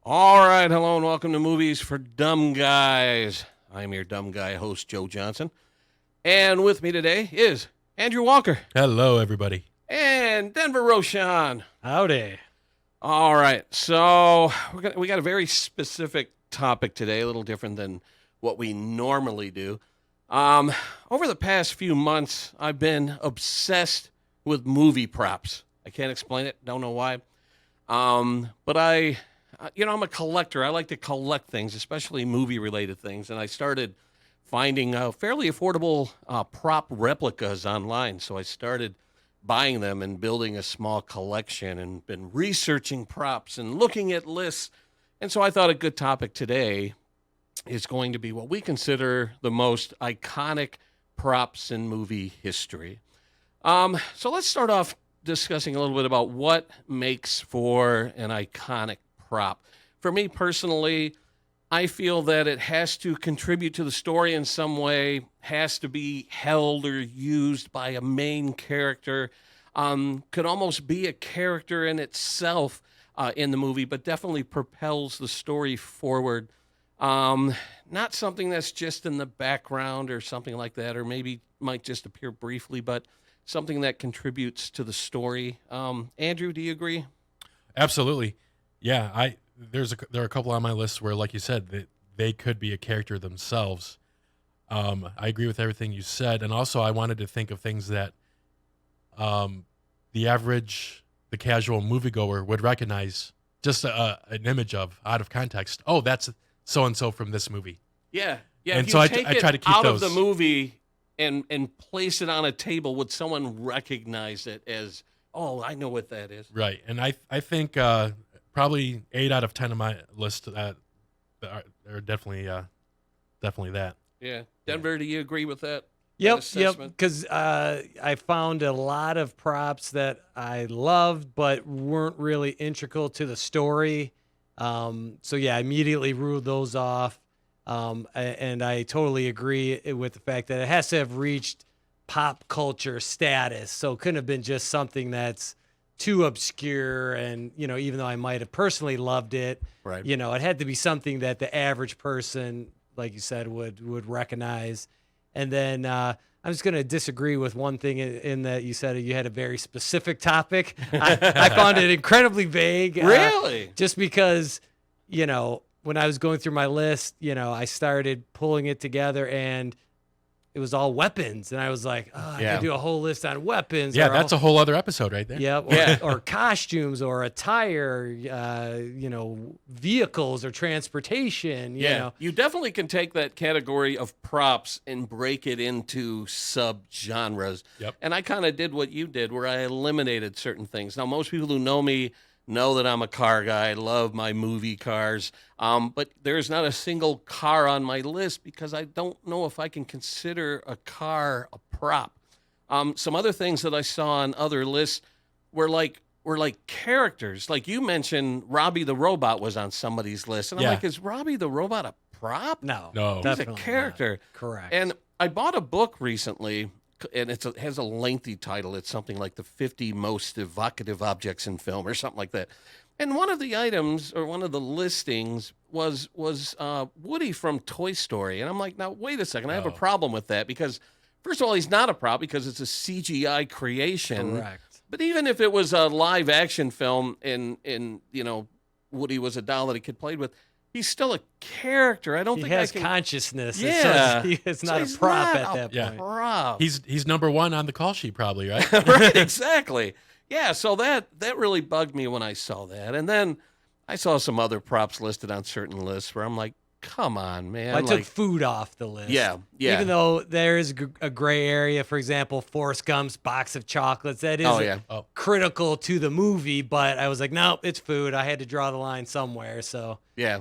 All right, hello and welcome to Movies for Dumb Guys. I'm your dumb guy host, Joe Johnson. And with me today is Andrew Walker Hello, everybody. and Denver Rochon. Howdy. All right, so we got a very specific topic today, a little different than what we normally do. Over the past few months, I've been obsessed with movie props. I can't explain it, don't know why. But I'm a collector. I like to collect things, especially movie-related things, and I started finding fairly affordable prop replicas online. So I started buying them and building a small collection and been researching props and looking at lists. And so I thought a good topic today is going to be what we consider the most iconic props in movie history. So let's start off discussing a little bit about what makes for an iconic prop. For me personally, I feel that it has to contribute to the story in some way, has to be held or used by a main character, could almost be a character in itself in the movie, but definitely propels the story forward. Not something that's just in the background or something like that, or maybe might just appear briefly, but something that contributes to the story. Andrew, do you agree? Absolutely. Yeah, there are a couple on my list where, like you said, that they could be a character themselves. I agree with everything you said, and also I wanted to think of things that the casual moviegoer would recognize just an image of out of context. Oh, that's so and so from this movie. Yeah. And If you so I take try to it keep out those. of the movie and place it on a table, would someone recognize it as, oh, I know what that is? Right, and I think probably 8 out of 10 of my list are definitely that. Yeah. Denver, do you agree with that? Yep. Assessment? Because I found a lot of props that I loved, but weren't really integral to the story. So yeah, I immediately ruled those off. And I totally agree with the fact that it has to have reached pop culture status. So it couldn't have been just something that's too obscure. And, even though I might have personally loved it, Right. it had to be something that the average person, like you said, would recognize. And then I'm just going to disagree with one thing in that you said you had a very specific topic. I found it incredibly vague. Really? Just because, when I was going through my list, I started pulling it together and it was all weapons. And I was like, I Yeah. could do a whole list on weapons. Yeah, that's a whole other episode right there. Yeah, or costumes or attire, vehicles or transportation, you know. You definitely can take that category of props and break it into sub-genres. Yep. And I kind of did what you did, where I eliminated certain things. Now, most people who know me know that I'm a car guy. I love my movie cars. But there's not a single car on my list because I don't know if I can consider a car a prop. Some other things that I saw on other lists were like characters. Like you mentioned, Robbie the Robot was on somebody's list, and I'm Yeah. like, is Robbie the Robot a prop? No, No. He's a definitely not. character. Correct. And I bought a book recently, and it has a lengthy title. It's something like the 50 most evocative objects in film, or something like that. And one of the items, or one of the listings, was Woody from Toy Story. And I'm like, now wait a second, I have a Oh. problem with that because, first of all, he's not a prop because it's a CGI creation. Correct. But even if it was a live action film and Woody was a doll that a kid played with, he's still a character. I don't He think has I can. consciousness. Yeah. It's So not he's a prop not at a that Yeah. point. prop. He's number 1 on the call sheet, probably, right? Right, exactly. Yeah, so that really bugged me when I saw that. And then I saw some other props listed on certain lists where I'm like, come on, man. I like, took food off the list. yeah. Even though there is a gray area, for example, Forrest Gump's box of chocolates, that is Oh, yeah. critical to the movie, but I was like, no, it's food. I had to draw the line somewhere. So Yeah,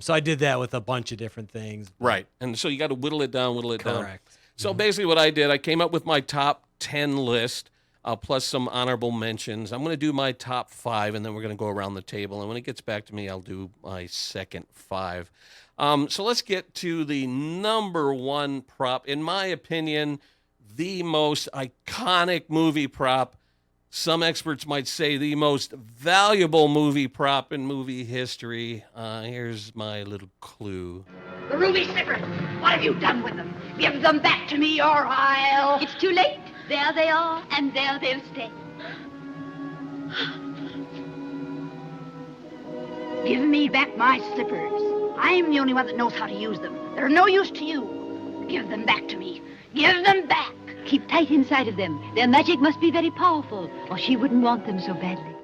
so I did that with a bunch of different things. right. And so you got to whittle it down. Correct. So basically what I did, I came up with my top 10 list, plus some honorable mentions. I'm going to do my top 5, and then we're going to go around the table. And when it gets back to me, I'll do my second 5. So let's get to the number 1 prop. In my opinion, the most iconic movie prop some experts might say the most valuable movie prop in movie history. Here's my little clue. The ruby slippers. What have you done with them? Give them back to me or I'll... It's too late. There they are, and there they'll stay. Give me back my slippers. I'm the only one that knows how to use them. They're of no use to you. Give them back to me. Give them back. Keep tight inside of them. Their magic must be very powerful, or she wouldn't want them so badly.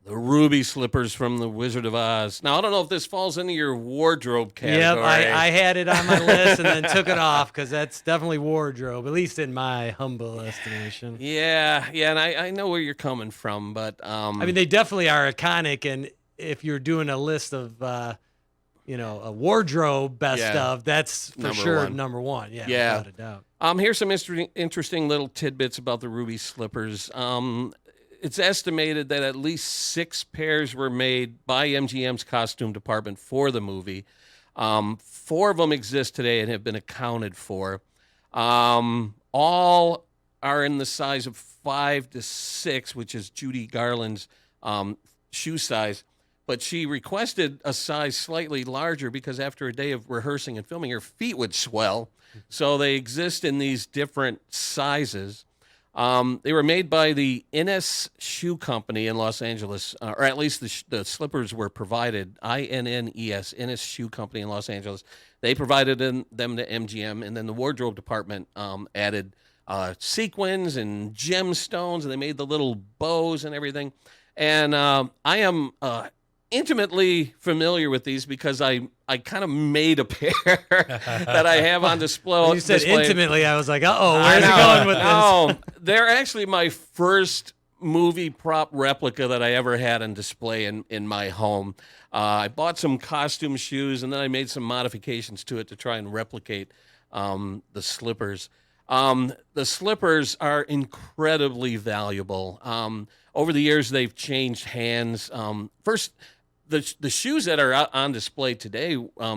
The ruby slippers from the Wizard of Oz. Now, I don't know if this falls into your wardrobe category. Yep, I had it on my list and then took it off because that's definitely wardrobe, at least in my humble estimation. Yeah, and I know where you're coming from, but... I mean, they definitely are iconic, and if you're doing a list of, a wardrobe best of, that's for sure number one. Yeah, without a doubt. Here's some interesting little tidbits about the ruby slippers. It's estimated that at least 6 pairs were made by MGM's costume department for the movie. 4 of them exist today and have been accounted for. All are in the size of 5 to 6, which is Judy Garland's shoe size. But she requested a size slightly larger because after a day of rehearsing and filming, her feet would swell. So they exist in these different sizes. They were made by the Innes Shoe Company in Los Angeles, or at least the slippers were provided, INNES, Innes Shoe Company in Los Angeles. They provided them to MGM, and then the wardrobe department added sequins and gemstones, and they made the little bows and everything. And I am intimately familiar with these because I kind of made a pair that I have on display. When you said intimately, I was like, where's it going with this? No, they're actually my first movie prop replica that I ever had on display in my home. I bought some costume shoes, and then I made some modifications to it to try and replicate the slippers. The slippers are incredibly valuable. Over the years, they've changed hands. First, the shoes that are out on display today,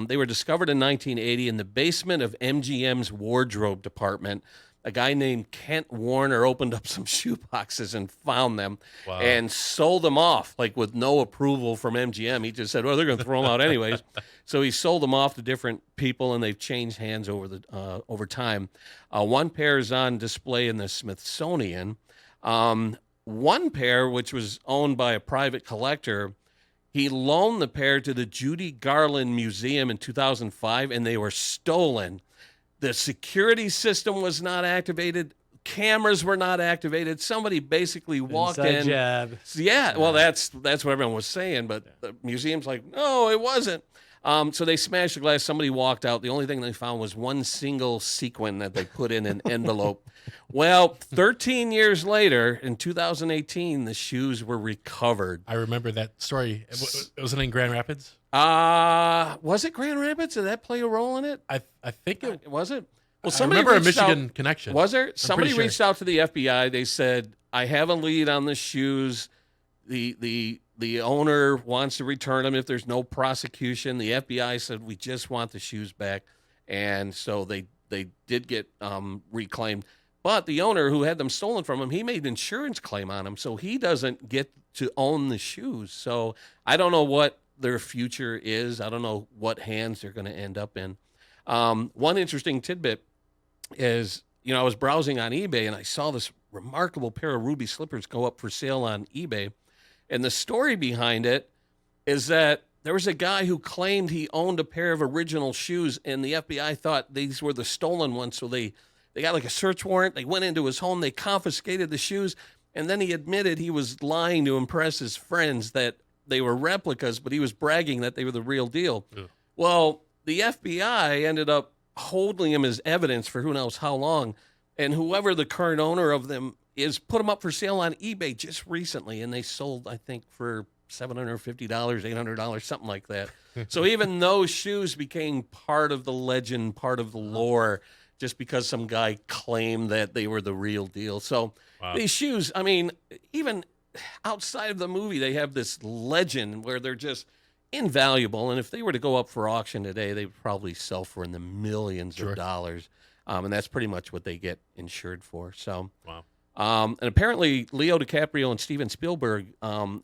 they were discovered in 1980 in the basement of MGM's wardrobe department. A guy named Kent Warner opened up some shoe boxes and found them and sold them off, like with no approval from MGM. He just said, well, they're going to throw them out anyways. So he sold them off to different people, and they've changed hands over time. One pair is on display in the Smithsonian. One pair, which was owned by a private collector, he loaned the pair to the Judy Garland Museum in 2005, and they were stolen. The security system was not activated. Cameras were not activated. Somebody basically walked in. Jab. Yeah, well, that's what everyone was saying, but the museum's like, no, it wasn't. So they smashed the glass. Somebody walked out. The only thing they found was one single sequin that they put in an envelope. Well, 13 years later, in 2018, the shoes were recovered. I remember that story. Was it in Grand Rapids? Was it Grand Rapids? Did that play a role in it? I think it was it. Well, I somebody remember a reached Michigan out, connection. Was there? Somebody pretty sure. reached out to the FBI. They said, I have a lead on the shoes. The owner wants to return them if there's no prosecution. The FBI said, we just want the shoes back. And so they did get reclaimed. But the owner who had them stolen from him, he made an insurance claim on them. So he doesn't get to own the shoes. So I don't know what their future is. I don't know what hands they're going to end up in. One interesting tidbit is, I was browsing on eBay and I saw this remarkable pair of ruby slippers go up for sale on eBay. And the story behind it is that there was a guy who claimed he owned a pair of original shoes, and the FBI thought these were the stolen ones. So they got like a search warrant. They went into his home. They confiscated the shoes. And then he admitted he was lying to impress his friends that they were replicas, but he was bragging that they were the real deal. Yeah. Well, the FBI ended up holding him as evidence for who knows how long. And whoever the current owner of them is put them up for sale on eBay just recently. And they sold, I think, for $750, $800, something like that. So even those shoes became part of the legend, part of the lore, just because some guy claimed that they were the real deal. So these shoes, I mean, even outside of the movie, they have this legend where they're just invaluable. And if they were to go up for auction today, they would probably sell for in the millions of dollars. And that's pretty much what they get insured for. So, And apparently, Leo DiCaprio and Steven Spielberg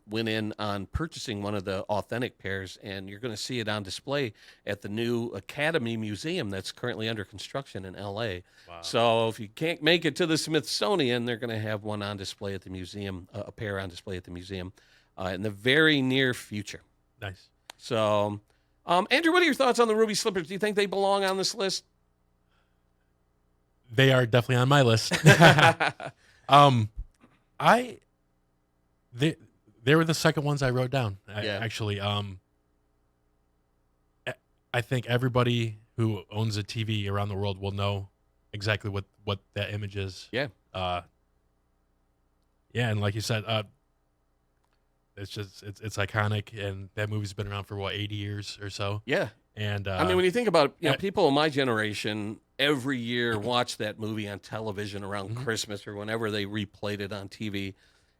went in on purchasing one of the authentic pairs, and you're going to see it on display at the new Academy Museum that's currently under construction in L.A. Wow. So if you can't make it to the Smithsonian, they're going to have one on display at the museum, a pair on display at the museum in the very near future. Nice. So, Andrew, what are your thoughts on the ruby slippers? Do you think they belong on this list? They are definitely on my list. They were the second ones I wrote down. Yeah. Actually, I think everybody who owns a TV around the world will know exactly what that image is. Yeah. Yeah, and like you said, it's iconic, and that movie's been around for 80 years or so. Yeah. And I mean, when you think about people in my generation, every year watch that movie on television around Christmas or whenever they replayed it on TV,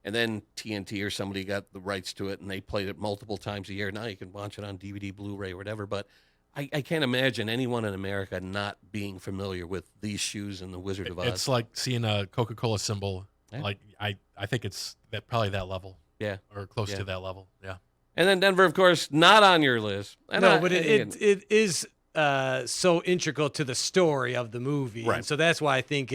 and then TNT or somebody got the rights to it and they played it multiple times a year. Now you can watch it on DVD, Blu-ray, or whatever. But I can't imagine anyone in America not being familiar with these shoes and the Wizard of Oz. it's like seeing a Coca-Cola symbol. Yeah. Like I think it's probably that level. Yeah. Or close to that level. Yeah. And then Denver, of course, not on your list. And but it is so integral to the story of the movie. Right. And so that's why I think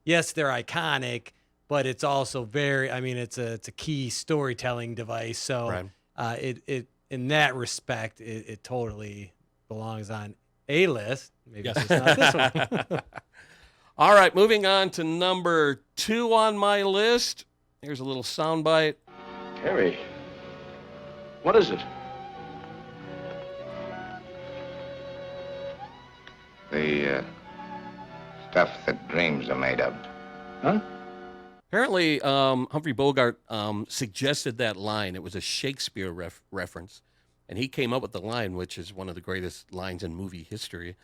yes, they're iconic, but it's also it's a key storytelling device. So it in that respect, it totally belongs on a list. Maybe it's just not this one. All right, moving on to number 2 on my list. Here's a little soundbite. Harry, what is it? The stuff that dreams are made of. Huh? Apparently, Humphrey Bogart suggested that line. It was a Shakespeare reference, and he came up with the line, which is one of the greatest lines in movie history.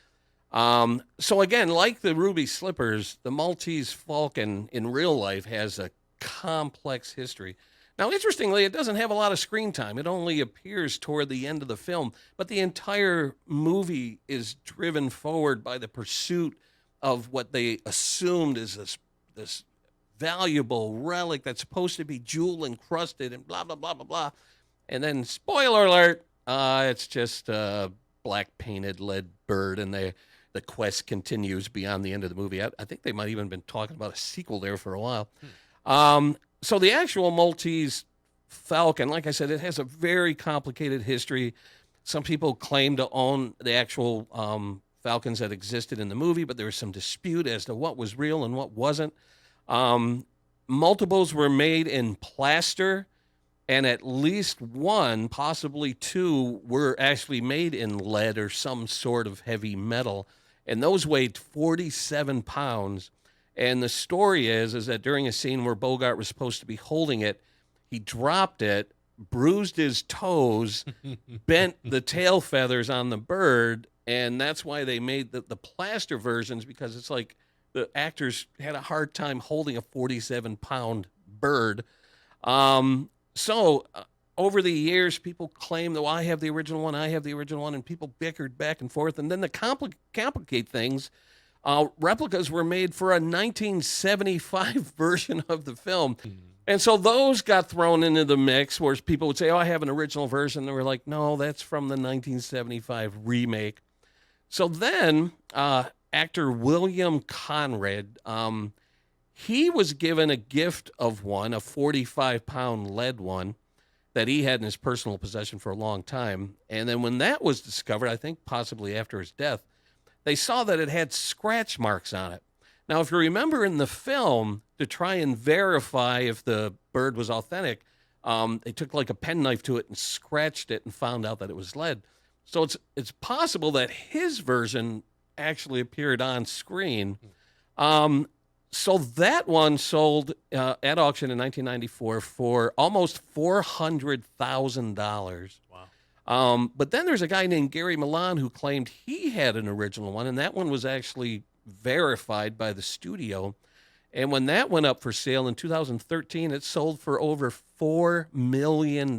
So again, like the ruby slippers, the Maltese Falcon in real life has a complex history. Now, interestingly, it doesn't have a lot of screen time. It only appears toward the end of the film, but the entire movie is driven forward by the pursuit of what they assumed is this valuable relic that's supposed to be jewel encrusted and blah, blah, blah, blah, blah. And then, spoiler alert, it's just a black painted lead bird, and the quest continues beyond the end of the movie. I think they might even been talking about a sequel there for a while. So the actual Maltese Falcon, like I said, it has a very complicated history. Some people claim to own the actual falcons that existed in the movie, but there was some dispute as to what was real and what wasn't. Multiples were made in plaster, and at least one, possibly two, were actually made in lead or some sort of heavy metal, and those weighed 47 pounds. And the story is that during a scene where Bogart was supposed to be holding it, he dropped it, bruised his toes, bent the tail feathers on the bird, and that's why they made the plaster versions, because it's like the actors had a hard time holding a 47-pound bird. So over the years, people claimed, well, I have the original one, and people bickered back and forth. And then to complicate things, replicas were made for a 1975 version of the film. And so those got thrown into the mix, where people would say, oh, I have an original version. They were like, no, that's from the 1975 remake. So then actor William Conrad, he was given a gift of one, a 45-pound lead one that he had in his personal possession for a long time. And then when that was discovered, I think possibly after his death, they saw that it had scratch marks on it. Now, if you remember in the film, to try and verify if the bird was authentic, they took like a penknife to it and scratched it and found out that it was lead. So it's possible that his version actually appeared on screen. So that one sold at auction in 1994 for almost $400,000. Wow. But then there's a guy named Gary Milan who claimed he had an original one, and that one was actually verified by the studio. And when that went up for sale in 2013, it sold for over $4 million.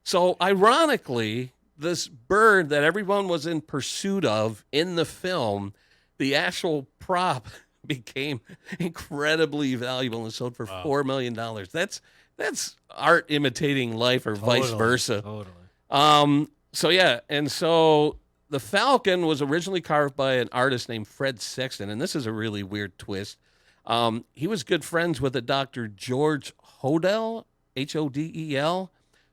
So ironically, this bird that everyone was in pursuit of in the film, the actual prop became incredibly valuable and sold for $4 million. That's art imitating life, or vice versa. Totally. So yeah, and so the Falcon was originally carved by an artist named Fred Sexton, and this is a really weird twist. He was good friends with a Dr. George Hodel, Hodel,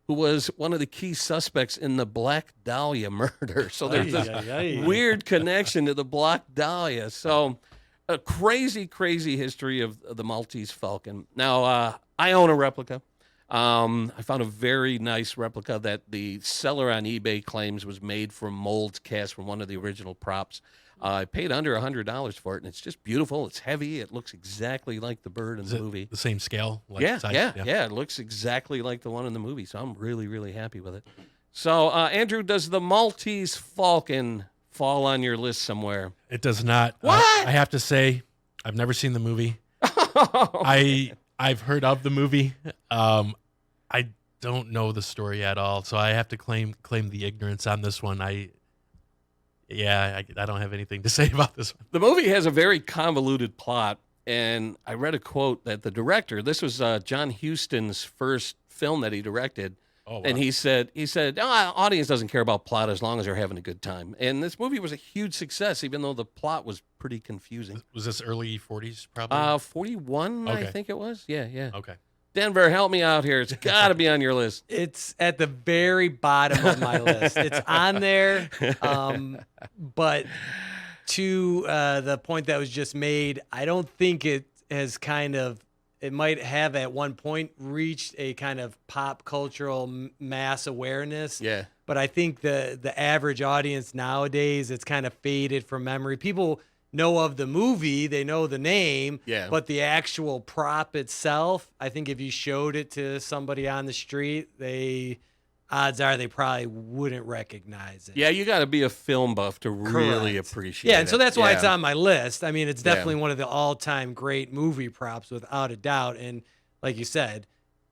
who was one of the key suspects in the Black Dahlia murder. So there's this weird connection to the Black Dahlia. So a crazy, crazy history of the Maltese Falcon. Now, I own a replica. I found a very nice replica that the seller on eBay claims was made from molds cast from one of the original props. I paid under $100 for it, and it's just beautiful. It's heavy. It looks exactly like the bird in the movie. The same scale? Yeah, size? yeah. It looks exactly like the one in the movie, so I'm really, really happy with it. So, Andrew, does the Maltese Falcon fall on your list somewhere? It does not. What? I have to say, I've never seen the movie. I've heard of the movie. I don't know the story at all, so I have to claim the ignorance on this one. I don't have anything to say about this one. The movie has a very convoluted plot, and I read a quote that the director, this was John Huston's first film that he directed, and he said, audience doesn't care about plot as long as they're having a good time. And this movie was a huge success, even though the plot was pretty confusing. Was this early 40s, probably? 41, Okay. I think it was. Yeah. Okay. Denver, help me out here. It's got to be on your list. It's at the very bottom of my list. It's on there, but to the point that was just made, I don't think it has it might have at one point reached a kind of pop cultural mass awareness. Yeah. But I think the average audience nowadays, it's kind of faded from memory. People know of the movie, they know the name, but the actual prop itself, I think if you showed it to somebody on the street, odds are they probably wouldn't recognize it. Yeah, you got to be a film buff to really appreciate it. Yeah, and so that's why it's on my list. I mean, it's definitely one of the all-time great movie props without a doubt, and like you said,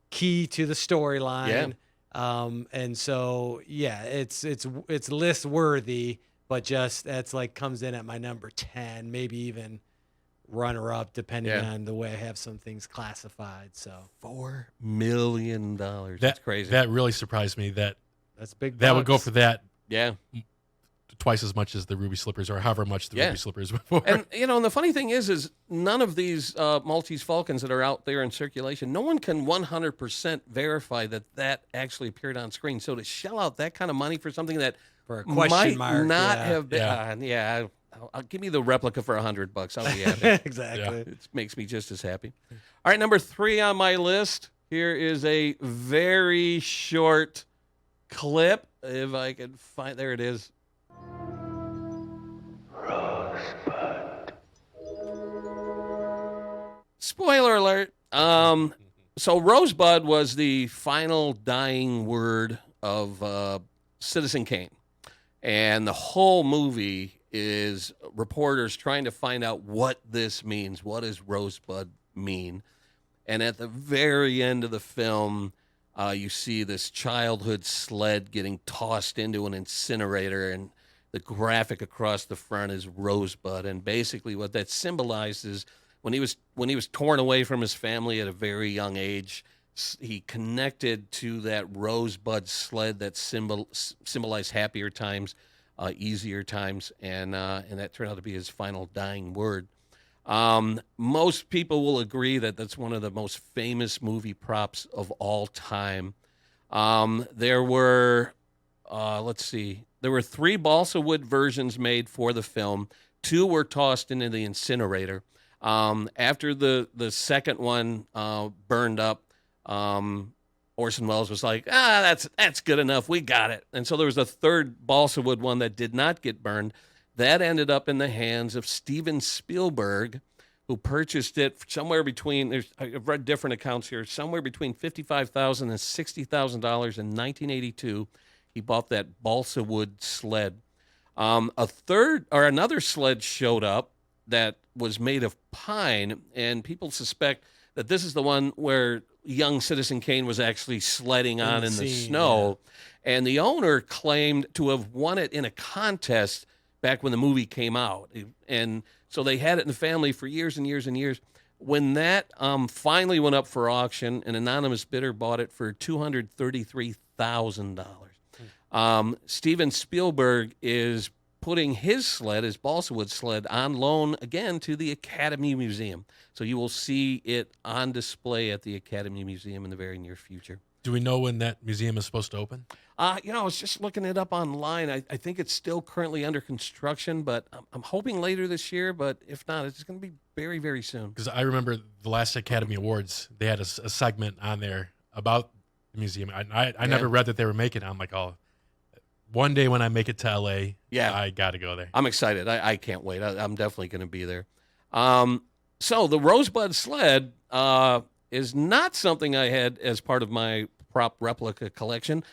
key to the storyline. And so it's list worthy. But just that's comes in at my number 10, maybe even runner up, depending on the way I have some things classified. So $4 million. That's crazy. That really surprised me. That's big. That would go for that. Yeah. Twice as much as the Ruby Slippers, or however much the Ruby Slippers were for. And and the funny thing is none of these Maltese Falcons that are out there in circulation, no one can 100% verify that actually appeared on screen. So to shell out that kind of money for something that for a question might mark, not have been, I'll give me the replica for $100. I'll be happy. Exactly. It makes me just as happy. All right, number 3 on my list. Here is a very short clip. If I can find, there it is. Rosebud. Spoiler alert. So Rosebud was the final dying word of Citizen Kane. And the whole movie is reporters trying to find out what this means. What does Rosebud mean? And at the very end of the film, you see this childhood sled getting tossed into an incinerator, and the graphic across the front is Rosebud. And basically what that symbolizes, when he was torn away from his family at a very young age, he connected to that Rosebud sled that symbolized happier times, easier times, and that turned out to be his final dying word. Most people will agree that that's one of the most famous movie props of all time. There were 3 balsa wood versions made for the film. 2 were tossed into the incinerator. After the second one burned up, Orson Welles was like, that's good enough. We got it. And so there was a 3rd balsa wood one that did not get burned. That ended up in the hands of Steven Spielberg, who purchased it somewhere between, I've read different accounts here, somewhere between $55,000 and $60,000 in 1982. He bought that balsa wood sled. Another sled showed up that was made of pine, and people suspect that this is the one where young Citizen Kane was actually sledding on in the snow. Yeah. And the owner claimed to have won it in a contest back when the movie came out. And So they had it in the family for years and years and years. When that finally went up for auction, an anonymous bidder bought it for $233,000. Steven Spielberg is putting his sled, his balsa wood sled, on loan again to the Academy Museum. So you will see it on display at the Academy Museum in the very near future. Do we know when that museum is supposed to open? I was just looking it up online. I think it's still currently under construction, but I'm hoping later this year. But if not, it's going to be very, very soon. Because I remember the last Academy Awards, they had a segment on there about the museum. I never read that they were making it. I'm like, oh, one day when I make it to LA, I got to go there. I'm excited. I can't wait. I'm definitely going to be there. So the Rosebud sled is not something I had as part of my prop replica collection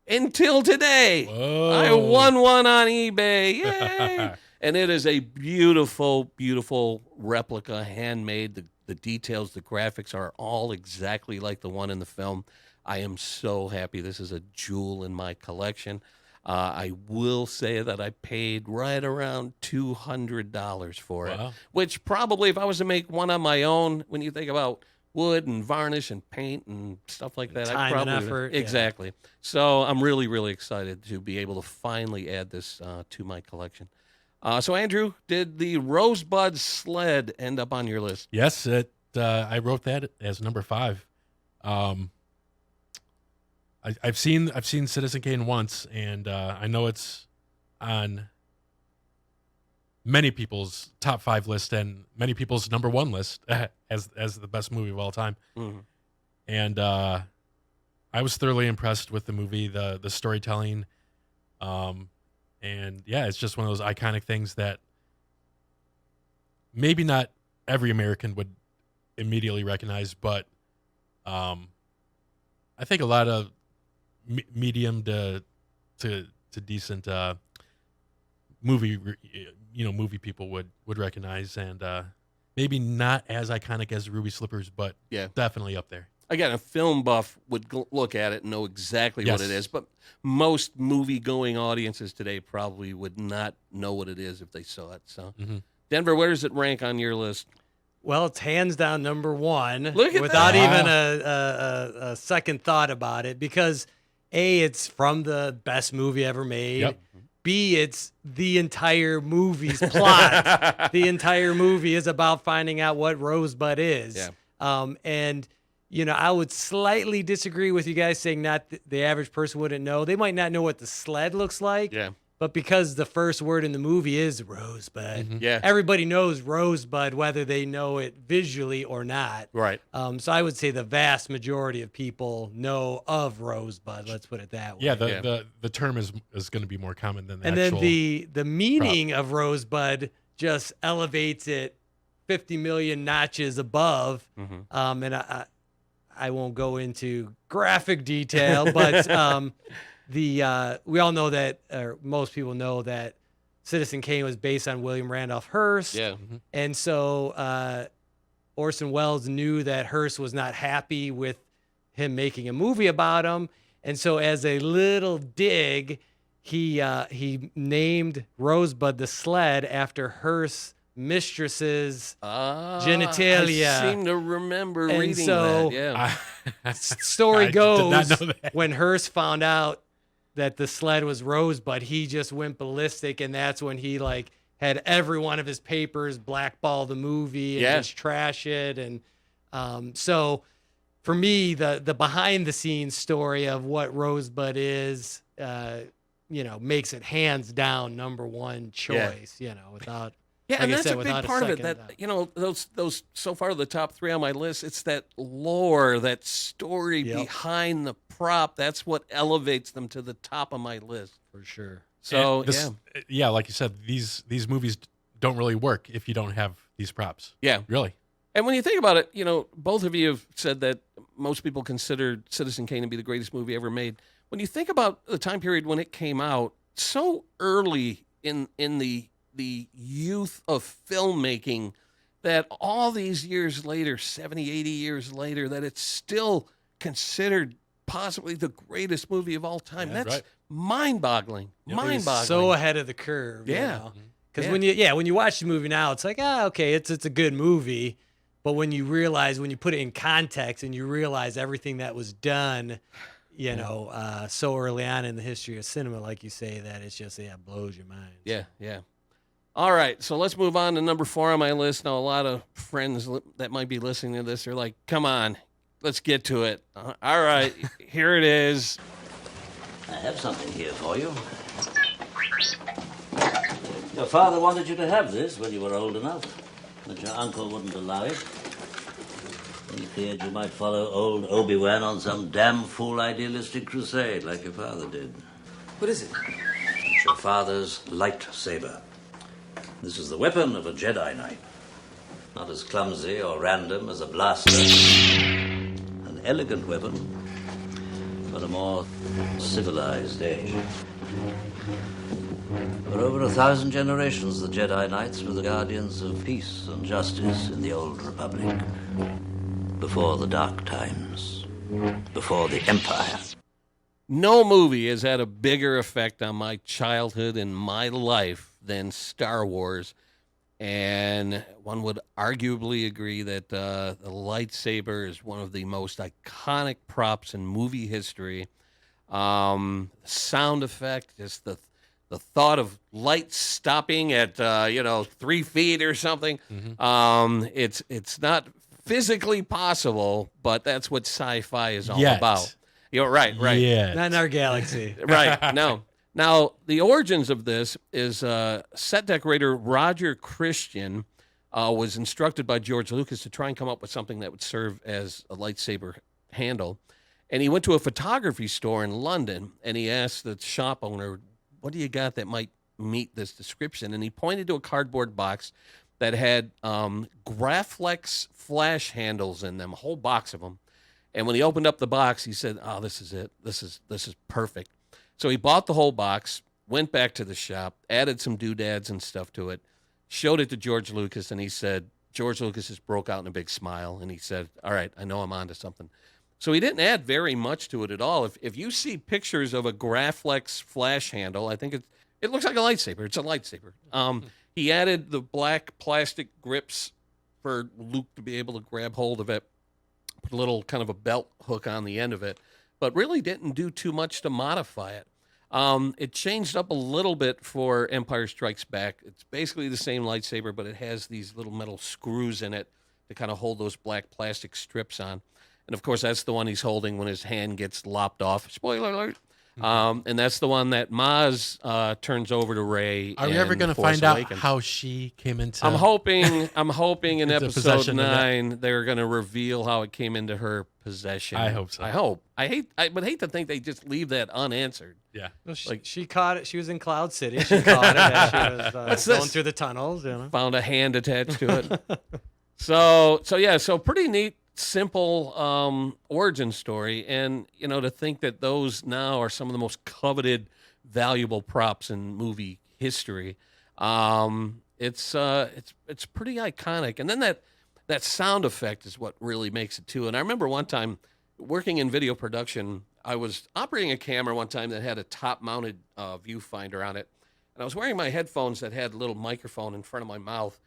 until today. Whoa. I won one on eBay. Yay! And it is a beautiful, beautiful replica, handmade. The details, the graphics are all exactly like the one in the film. I am so happy. This is a jewel in my collection. I will say that I paid right around $200 for it, which probably if I was to make one on my own, when you think about wood and varnish and paint and stuff like that, Time and effort. Exactly. Yeah. So I'm really, really excited to be able to finally add this to my collection. So Andrew, did the Rosebud sled end up on your list? Yes, I wrote that as number 5. I've seen Citizen Kane once, and I know it's on many people's top 5 list and many people's number 1 list as the best movie of all time. Mm-hmm. And I was thoroughly impressed with the movie, the storytelling, and yeah, it's just one of those iconic things that maybe not every American would immediately recognize, but I think a lot of medium to decent movie people would recognize, and maybe not as iconic as Ruby Slippers, but definitely up there. Again, a film buff would look at it and know exactly what it is, but most movie-going audiences today probably would not know what it is if they saw it. So, Denver, where does it rank on your list? Well, it's hands down number 1. Look at without that. even a second thought about it, because A, it's from the best movie ever made. Yep. B, it's the entire movie's plot. The entire movie is about finding out what Rosebud is. Yeah. And, I would slightly disagree with you guys saying not the average person wouldn't know. They might not know what the sled looks like. Yeah. But because the first word in the movie is Rosebud, Yeah. everybody knows Rosebud, whether they know it visually or not. Right. So I would say the vast majority of people know of Rosebud. Let's put it that way. Yeah, the term is going to be more common than the and actual. then the meaning of Rosebud just elevates it 50 million notches above. And I won't go into graphic detail, but we all know that, or most people know that Citizen Kane was based on William Randolph Hearst. Yeah. And so Orson Welles knew that Hearst was not happy with him making a movie about him. And so as a little dig, he named Rosebud the sled after Hearst's mistress's genitalia. I seem to remember And reading so- that. Yeah. Story I goes, did not know that. when Hearst found out that the sled was Rosebud, he just went ballistic, and that's when he had every one of his papers blackball the movie and just trash it. And so for me, the behind the scenes story of what Rosebud is, makes it hands down number 1 choice. Without. Yeah, Like and I that's said, a big without a part of it. second That those so far the top 3 on my list. It's that lore, that story behind the prop. That's what elevates them to the top of my list For sure. So And like you said, these movies don't really work if you don't have these props. Yeah. Really. And when you think about it, both of you have said that most people consider Citizen Kane to be the greatest movie ever made. When you think about the time period when it came out, so early in the youth of filmmaking, that all these years later, 70, 80 years later, that it's still considered possibly the greatest movie of all time. Yeah, That's right. mind-boggling. It was Mind-boggling. so ahead of the curve. Yeah. Because Yeah. when you watch the movie now, it's like, okay, it's a good movie. But when you realize, when you put it in context and you realize everything that was done, so early on in the history of cinema, like you say, that it's just, it blows your mind. Yeah, yeah. All right, so let's move on to number 4 on my list. Now, a lot of friends that might be listening to this are like, come on, let's get to it. All right, here it is. I have something here for you. Your father wanted you to have this when you were old enough, but your uncle wouldn't allow it. He feared you might follow old Obi-Wan on some damn fool idealistic crusade like your father did. What is it? It's your father's lightsaber. This is the weapon of a Jedi Knight. Not as clumsy or random as a blaster. An elegant weapon for a more civilized age. For over 1,000 generations, the Jedi Knights were the guardians of peace and justice in the Old Republic. Before the dark times. Before the Empire. No movie has had a bigger effect on my childhood and my life than Star Wars. And one would arguably agree that the lightsaber is one of the most iconic props in movie history. Sound effect, just the thought of light stopping at 3 feet or something. Mm-hmm. It's not physically possible, but that's what sci-fi is all Yet. about. You're right. Yeah. Not in our galaxy. Right. No. Now, the origins of this is set decorator Roger Christian was instructed by George Lucas to try and come up with something that would serve as a lightsaber handle. And he went to a photography store in London, and he asked the shop owner, what do you got that might meet this description? And he pointed to a cardboard box that had Graflex flash handles in them, a whole box of them. And when he opened up the box, he said, oh, this is it. This is perfect. So he bought the whole box, went back to the shop, added some doodads and stuff to it, showed it to George Lucas, and he said, George Lucas just broke out in a big smile, and he said, all right, I know I'm onto something. So he didn't add very much to it at all. If you see pictures of a Graflex flash handle, I think it looks like a lightsaber. It's a lightsaber. He added the black plastic grips for Luke to be able to grab hold of it, put a little kind of a belt hook on the end of it, but really didn't do too much to modify it. It changed up a little bit for Empire Strikes Back. It's basically the same lightsaber, but it has these little metal screws in it to kind of hold those black plastic strips on. And, of course, that's the one he's holding when his hand gets lopped off. Spoiler alert. And that's the one that Maz turns over to Rey. Are we ever going to find out how she came into? I'm hoping in into episode possession of 9 they're going to reveal how it came into her possession. I hope so. I hope. I would hate to think they just leave that unanswered. Yeah. Well, she caught it. She was in Cloud City. She caught it as she was What's going this? through the tunnels. Found a hand attached to it. So pretty neat, simple origin story, and to think that those now are some of the most coveted, valuable props in movie history. It's pretty iconic, and then that sound effect is what really makes it too. And I remember one time working in video production, I was operating a camera one time that had a top-mounted viewfinder on it, and I was wearing my headphones that had a little microphone in front of my mouth.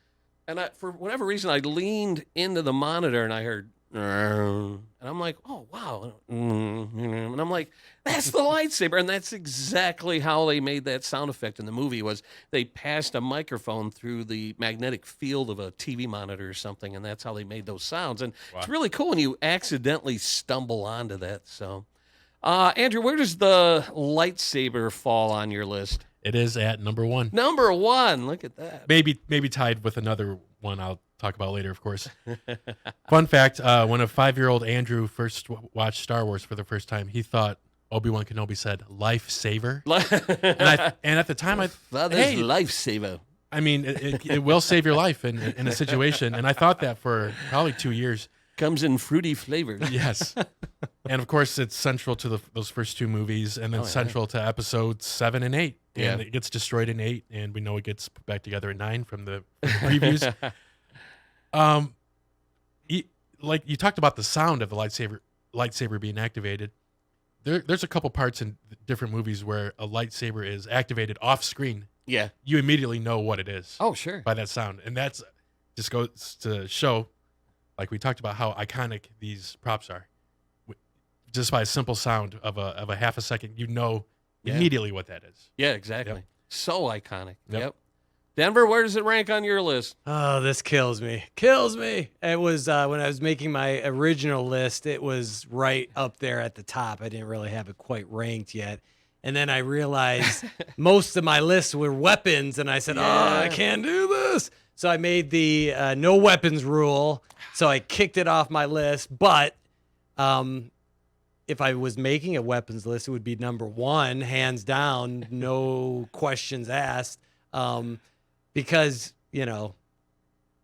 And for whatever reason, I leaned into the monitor and I heard, and I'm like, oh, wow. And I'm like, that's the lightsaber. And that's exactly how they made that sound effect in the movie, was they passed a microphone through the magnetic field of a TV monitor or something, and that's how they made those sounds. And It's really cool when you accidentally stumble onto that. So, Andrew, where does the lightsaber fall on your list? It is at number 1. Number 1. Look at that. Maybe tied with another one I'll talk about later, of course. Fun fact, when a 5-year-old Andrew first watched Star Wars for the first time, he thought Obi-Wan Kenobi said lifesaver. and at the time, Father's lifesaver. I mean, it will save your life in a situation. And I thought that for probably 2 years. Comes in fruity flavors. Yes. And, of course, it's central to those first 2 movies, and then central to episodes 7 and 8. And it gets destroyed in 8, and we know it gets put back together in 9 from the previews. Like you talked about the sound of the lightsaber being activated. There's a couple parts in different movies where a lightsaber is activated off screen, Yeah. you immediately know what it is Oh, sure. by that sound. And that's just goes to show, like we talked about, how iconic these props are. Just by a simple sound of a half a second, you know immediately what that is. Yeah, exactly. Yep. So iconic. Yep. Yep. Denver, where does it rank on your list? Oh, this kills me. Kills me. It was when I was making my original list, it was right up there at the top. I didn't really have it quite ranked yet. And then I realized most of my lists were weapons, and I said, oh, I can't do this. So I made the no weapons rule. So I kicked it off my list. But if I was making a weapons list, it would be number one, hands down, no questions asked. Because,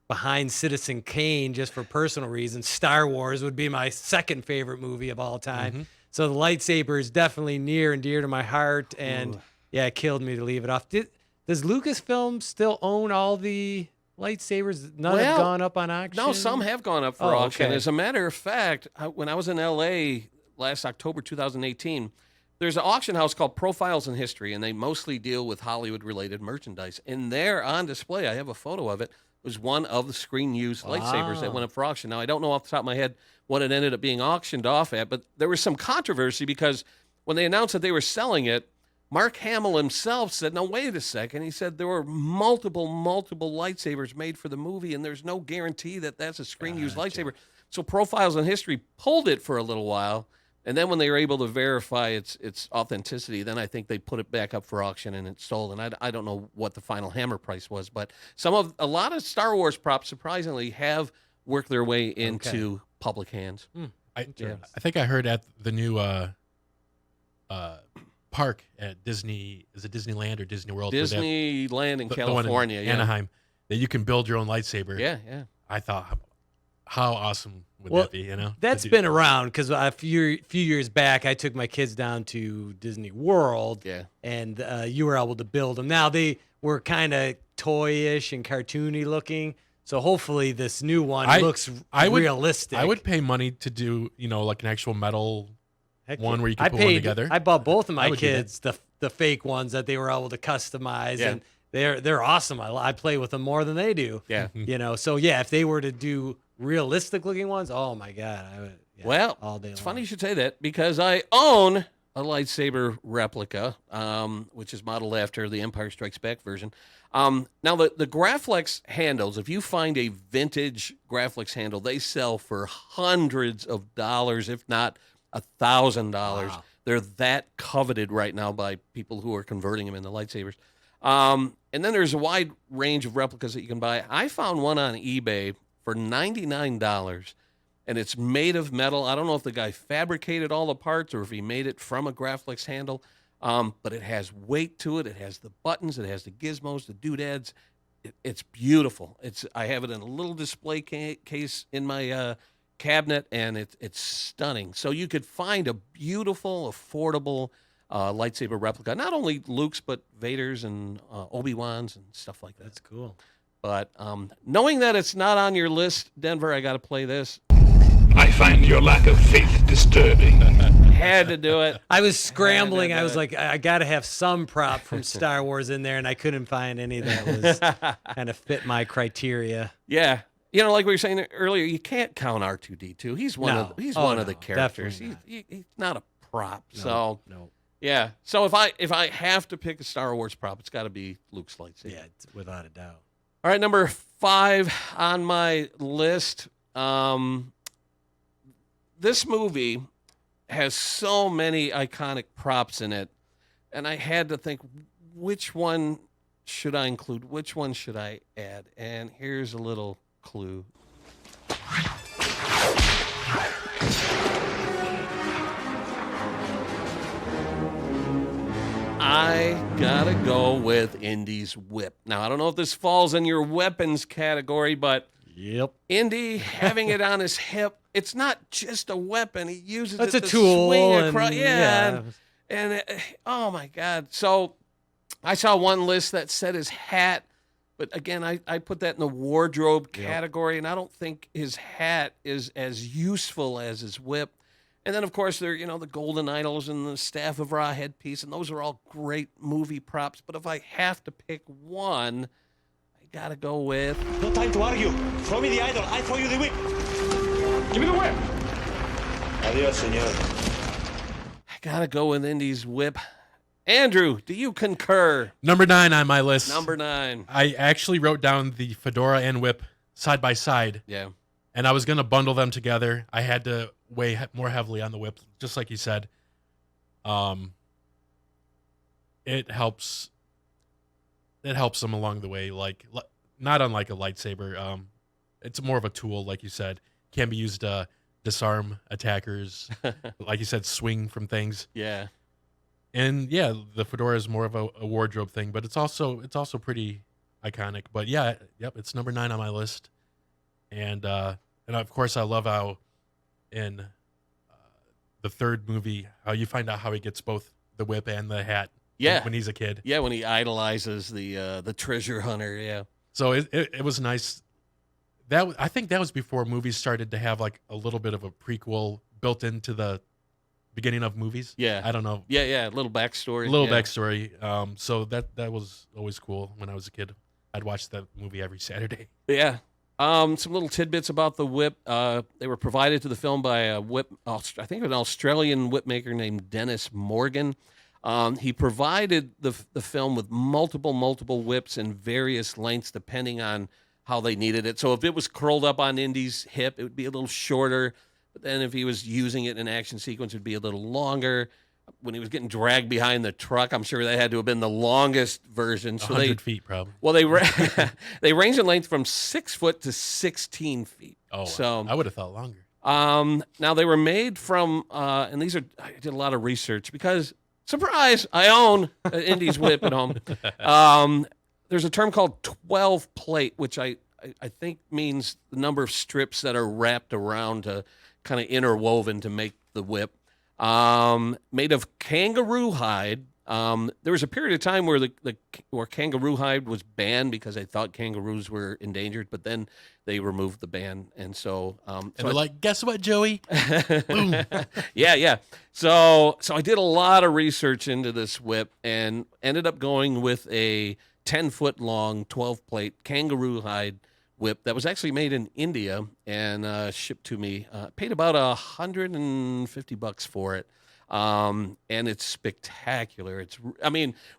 behind Citizen Kane, just for personal reasons, Star Wars would be my second favorite movie of all time. Mm-hmm. So the lightsaber is definitely near and dear to my heart. And it killed me to leave it off. Does Lucasfilm still own all the lightsabers? None have gone up on auction? No, some have gone up for auction. Okay. As a matter of fact, when I was in L.A. last October 2018, there's an auction house called Profiles in History, and they mostly deal with Hollywood-related merchandise. And there on display, I have a photo of it, was one of the screen-used lightsabers that went up for auction. Now, I don't know off the top of my head what it ended up being auctioned off at, but there was some controversy because when they announced that they were selling it, Mark Hamill himself said, no, wait a second. He said there were multiple lightsabers made for the movie, and there's no guarantee that that's a screen-used lightsaber. So Profiles in History pulled it for a little while, and then when they were able to verify its authenticity, then I think they put it back up for auction and it sold. And I don't know what the final hammer price was, but a lot of Star Wars props surprisingly have worked their way into public hands. I think I heard at the new park at Disney, is it Disneyland or Disney World? Disneyland in the California, one in Anaheim, that you can build your own lightsaber. Yeah. I thought, how awesome would that be? That's been around because a few years back, I took my kids down to Disney World, and you were able to build them. Now they were kind of toyish and cartoony looking, so hopefully this new one looks realistic. I would pay money to do, like an actual metal one where you can put one together. I bought both of my kids the fake ones that they were able to customize, and they're awesome. I play with them more than they do. Yeah, So if they were to do realistic looking ones, oh my god, I would. Well, all day it's long. funny you should say that because I own a lightsaber replica, which is modeled after the Empire Strikes Back version. Now, the Graflex handles, if you find a vintage Graflex handle, they sell for hundreds of dollars, if not $1,000. Wow. They're that coveted right now by people who are converting them into lightsabers. And then there's a wide range of replicas that you can buy. I found one on eBay for $99, and it's made of metal. I don't know if the guy fabricated all the parts or if he made it from a Graflex handle, but it has weight to it. It has the buttons. It has the gizmos, the doodads. It's beautiful. I have it in a little display case in my cabinet, and it's stunning. So you could find a beautiful, affordable lightsaber replica, not only Luke's, but Vader's and Obi-Wan's and stuff like that. That's cool. But knowing that it's not on your list, Denver, I got to play this. I find your lack of faith disturbing. Had to do it. I was scrambling. I was like, I got to have some prop from Star Wars in there, and I couldn't find any that was kind of fit my criteria. Yeah. Like we were saying earlier, you can't count R2-D2. He's one of the characters. He's not a prop. No. Yeah. So if I have to pick a Star Wars prop, it's got to be Luke's lightsaber. Yeah, without a doubt. All right, number 5 on my list. This movie has so many iconic props in it, and I had to think, which one should I include? Which one should I add? And here's a little clue. I gotta go with Indy's whip. Now, I don't know if this falls in your weapons category, but Indy having it on his hip, it's not just a weapon. He uses it to swing across. And oh my God. So I saw one list that said his hat, but again, I put that in the wardrobe category, and I don't think his hat is as useful as his whip. And then, of course, there the golden idols and the staff of Ra headpiece, and those are all great movie props. But if I have to pick one, I gotta go with. No time to argue. Throw me the idol. I throw you the whip. Give me the whip. Adios, senor. I gotta go with Indy's whip. Andrew, do you concur? Number 9 on my list. Number 9. I actually wrote down the fedora and whip side by side. Yeah. And I was going to bundle them together. I had to weigh more heavily on the whip, just like you said. It helps them along the way, like not unlike a lightsaber. It's more of a tool, like you said. Can be used to disarm attackers, like you said, swing from things. Yeah. And yeah, the fedora is more of a wardrobe thing, but it's also pretty iconic. But yeah, yep, it's number 9 on my list. And of course, I love how in the third movie, how you find out how he gets both the whip and the hat. Yeah. When he's a kid. Yeah, when he idolizes the treasure hunter. Yeah. So it was nice. I think that was before movies started to have like a little bit of a prequel built into the beginning of movies. Yeah. I don't know. Yeah. A little backstory. Backstory. So that was always cool when I was a kid. I'd watch that movie every Saturday. Yeah. Some little tidbits about the whip. They were provided to the film by a I think an Australian whip maker named Dennis Morgan. He provided the film with multiple whips in various lengths depending on how they needed it. So if it was curled up on Indy's hip, it would be a little shorter. But then if he was using it in an action sequence, it would be a little longer. When he was getting dragged behind the truck, I'm sure that had to have been the longest version. So 100 feet, probably. Well, they range in length from 6 foot to 16 feet. Oh, so I would have thought longer. Now they were made from, and I did a lot of research because, surprise, I own an Indy's whip at home. There's a term called 12 plate, which I think means the number of strips that are wrapped around to kind of interwoven to make the whip. Made of kangaroo hide. There was a period of time where kangaroo hide was banned because they thought kangaroos were endangered, but then they removed the ban, and so they're like, guess what, Joey? Boom. Yeah. So I did a lot of research into this whip and ended up going with a 10-foot long, 12-plate kangaroo hide whip that was actually made in India and shipped to me. Paid about $150 for it. And it's spectacular.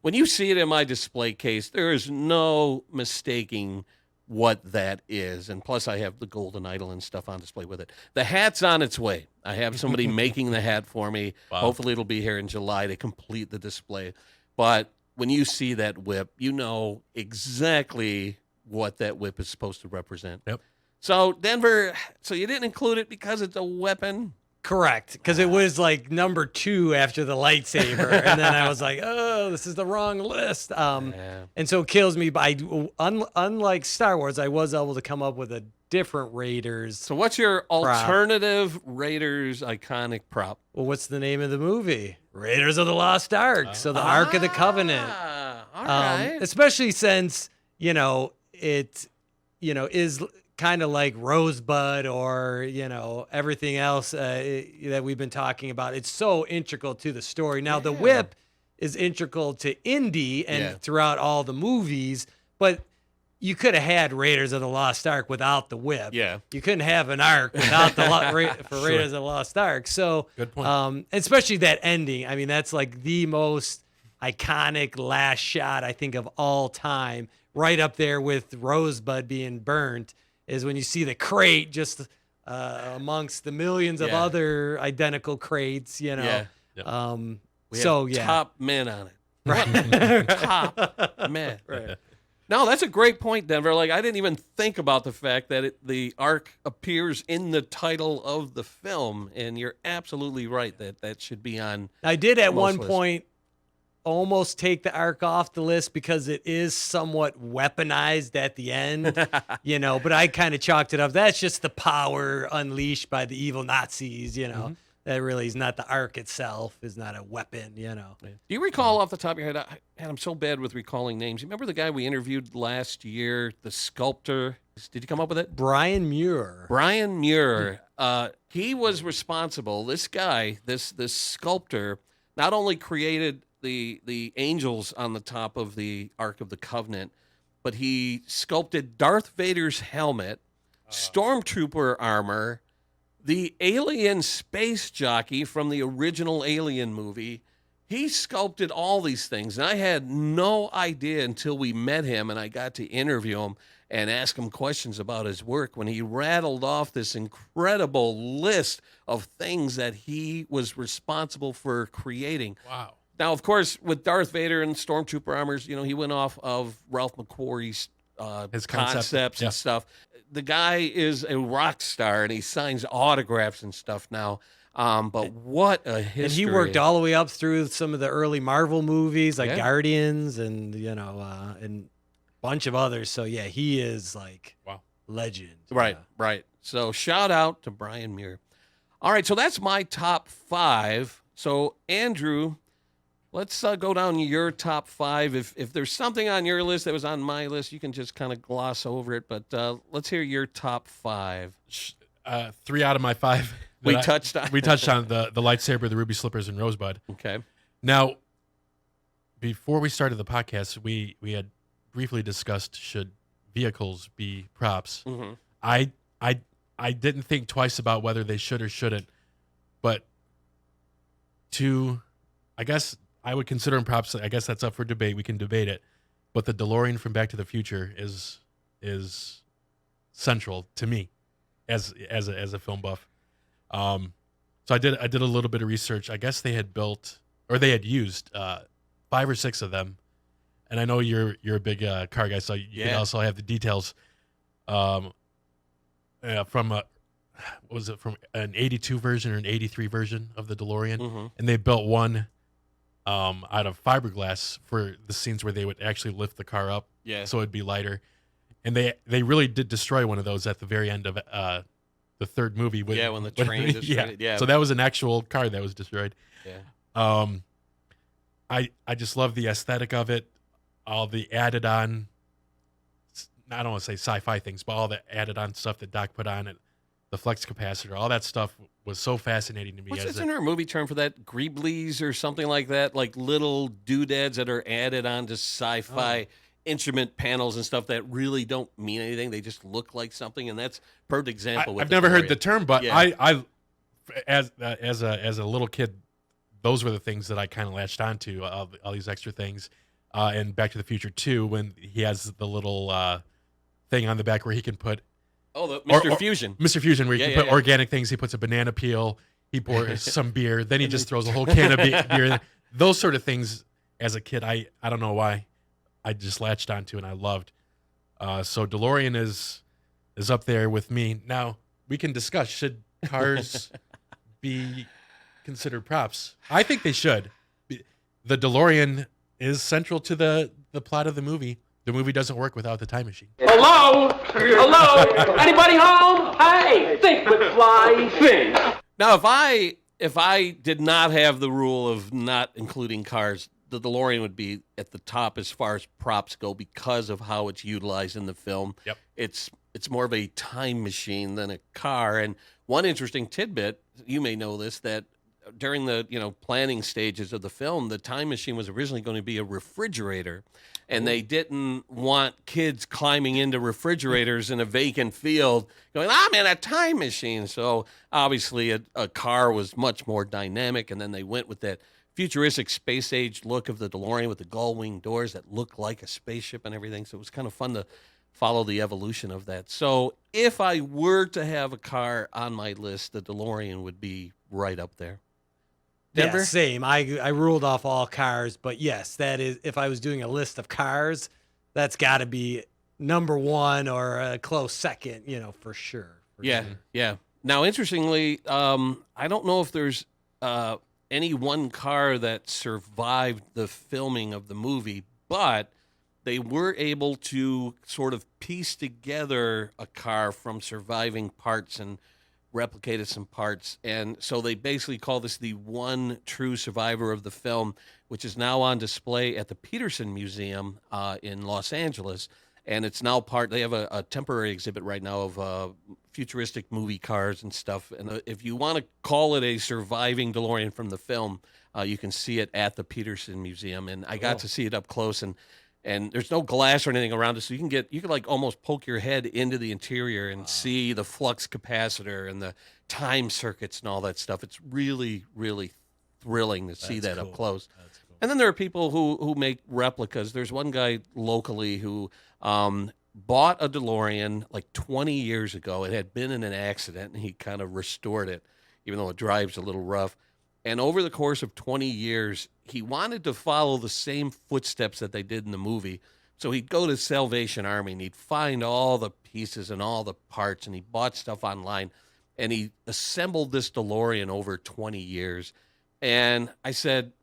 When you see it in my display case, there is no mistaking what that is. And plus, I have the golden idol and stuff on display with it. The hat's on its way. I have somebody making the hat for me. Wow. Hopefully, it'll be here in July to complete the display. But when you see that whip, you know exactly what that whip is supposed to represent. Yep. So, Denver, you didn't include it because it's a weapon? Correct, because it was like number 2 after the lightsaber, and then I was like, "Oh, this is the wrong list." Yeah. And so it kills me. But unlike Star Wars, I was able to come up with a different Raiders. So, what's your alternative Raiders iconic prop? Well, what's the name of the movie? Raiders of the Lost Ark. So the Ark of the Covenant. All right. Especially since it is kind of like Rosebud or everything else that we've been talking about. It's so integral to the story. Now the whip is integral to Indy and throughout all the movies, but you could have had Raiders of the Lost Ark without the whip. Yeah, you couldn't have an Ark without the Raiders of the Lost Ark. So good point. especially that ending. I mean, that's like the most iconic last shot I think of all time. Right up there with Rosebud being burnt is when you see the crate just amongst the millions of other identical crates, Yeah. We have yeah. top men on it. Right. Top men. Right. No, that's a great point, Denver. Like, I didn't even think about the fact that the Ark appears in the title of the film, and you're absolutely right that should be on. I did at most one lists. point almost take the Ark off the list because it is somewhat weaponized at the end, but I kind of chalked it up. That's just the power unleashed by the evil Nazis, Mm-hmm. That really is not the Ark itself, is not a weapon, Do you recall off the top of your head? I'm so bad with recalling names. You remember the guy we interviewed last year, the sculptor Did you come up with it? Brian Muir. Brian Muir. He was responsible. This guy, this sculptor, not only created the angels on the top of the Ark of the Covenant, but he sculpted Darth Vader's helmet, stormtrooper armor, the alien space jockey from the original Alien movie. He sculpted all these things, and I had no idea until we met him and I got to interview him and ask him questions about his work when he rattled off this incredible list of things that he was responsible for creating. Wow. Now, of course, with Darth Vader and Stormtrooper armors, he went off of Ralph McQuarrie's His concepts and stuff. The guy is a rock star, and he signs autographs and stuff now. But what a history. And he worked all the way up through some of the early Marvel movies like Yeah. Guardians and, and a bunch of others. So, yeah, he is like legend. Right, Yeah. right. So shout out to Brian Muir. All right, so that's my top 5. So, Andrew, let's go down your top 5. If there's something on your list that was on my list, you can just kind of gloss over it. But let's hear your top 5. 3 out of my 5. We touched on the lightsaber, the ruby slippers, and rosebud. Okay. Now, before we started the podcast, we had briefly discussed should vehicles be props. Mm-hmm. I didn't think twice about whether they should or shouldn't, but I guess I would consider them props. I guess that's up for debate. We can debate it, but the DeLorean from Back to the Future is central to me as a film buff. So I did a little bit of research. I guess they had used 5 or 6 of them, and I know you're a big car guy, so you can also have the details. From from an 82 version or an 83 version of the DeLorean, Mm-hmm. and they built one out of fiberglass for the scenes where they would actually lift the car up, so it'd be lighter. And they really did destroy one of those at the very end of the third movie. When the train destroyed it. Yeah. So that was an actual car that was destroyed. Yeah. I just love the aesthetic of it, all the added on. I don't want to say sci-fi things, but all the added on stuff that Doc put on it, the flex capacitor, all that stuff was so fascinating to me. Isn't there a movie term for that? Greeblies or something like that? Like little doodads that are added onto sci-fi instrument panels and stuff that really don't mean anything. They just look like something, and that's a perfect example. I've never heard the term, but Yeah. I as a little kid, those were the things that I kind of latched onto, all these extra things. And Back to the Future 2, when he has the little thing on the back where he can put the Mr. Fusion. Mr. Fusion, where he can put organic things. He puts a banana peel, he pours some beer, then he just throws a whole can of beer in. Those sort of things, as a kid, I don't know why, I just latched onto and I loved. So DeLorean is up there with me. Now, we can discuss, should cars be considered props? I think they should. The DeLorean is central to the plot of the movie. The movie doesn't work without the time machine. Hello? Hello? Anybody home? Hey, think with fly, think. Now, if I did not have the rule of not including cars, the DeLorean would be at the top as far as props go because of how it's utilized in the film. Yep. It's more of a time machine than a car. And one interesting tidbit, you may know this, that during the planning stages of the film, the time machine was originally going to be a refrigerator, and they didn't want kids climbing into refrigerators in a vacant field going, I'm in a time machine. So obviously a car was much more dynamic, and then they went with that futuristic space age look of the DeLorean with the gull-wing doors that look like a spaceship and everything. So it was kind of fun to follow the evolution of that. So if I were to have a car on my list, the DeLorean would be right up there. Denver? Yeah, same. I ruled off all cars, but yes, that is, if I was doing a list of cars, that's got to be number 1 or a close second, for sure. Yeah. Now, interestingly, I don't know if there's any one car that survived the filming of the movie, but they were able to sort of piece together a car from surviving parts and replicated some parts. And so they basically call this the one true survivor of the film, which is now on display at the Peterson Museum in Los Angeles. and it's now part. They have a temporary exhibit right now of futuristic movie cars and stuff. And if you want to call it a surviving DeLorean from the film, you can see it at the Peterson Museum. And I got to see it up close, and there's no glass or anything around it, so you can like almost poke your head into the interior and see the flux capacitor and the time circuits and all that stuff. It's really, really thrilling to see that up close. And then there are people who make replicas. There's one guy locally who bought a DeLorean like 20 years ago. It had been in an accident, and he kind of restored it, even though it drives a little rough. And over the course of 20 years, he wanted to follow the same footsteps that they did in the movie. So he'd go to Salvation Army, and he'd find all the pieces and all the parts, and he bought stuff online, and he assembled this DeLorean over 20 years. And I said,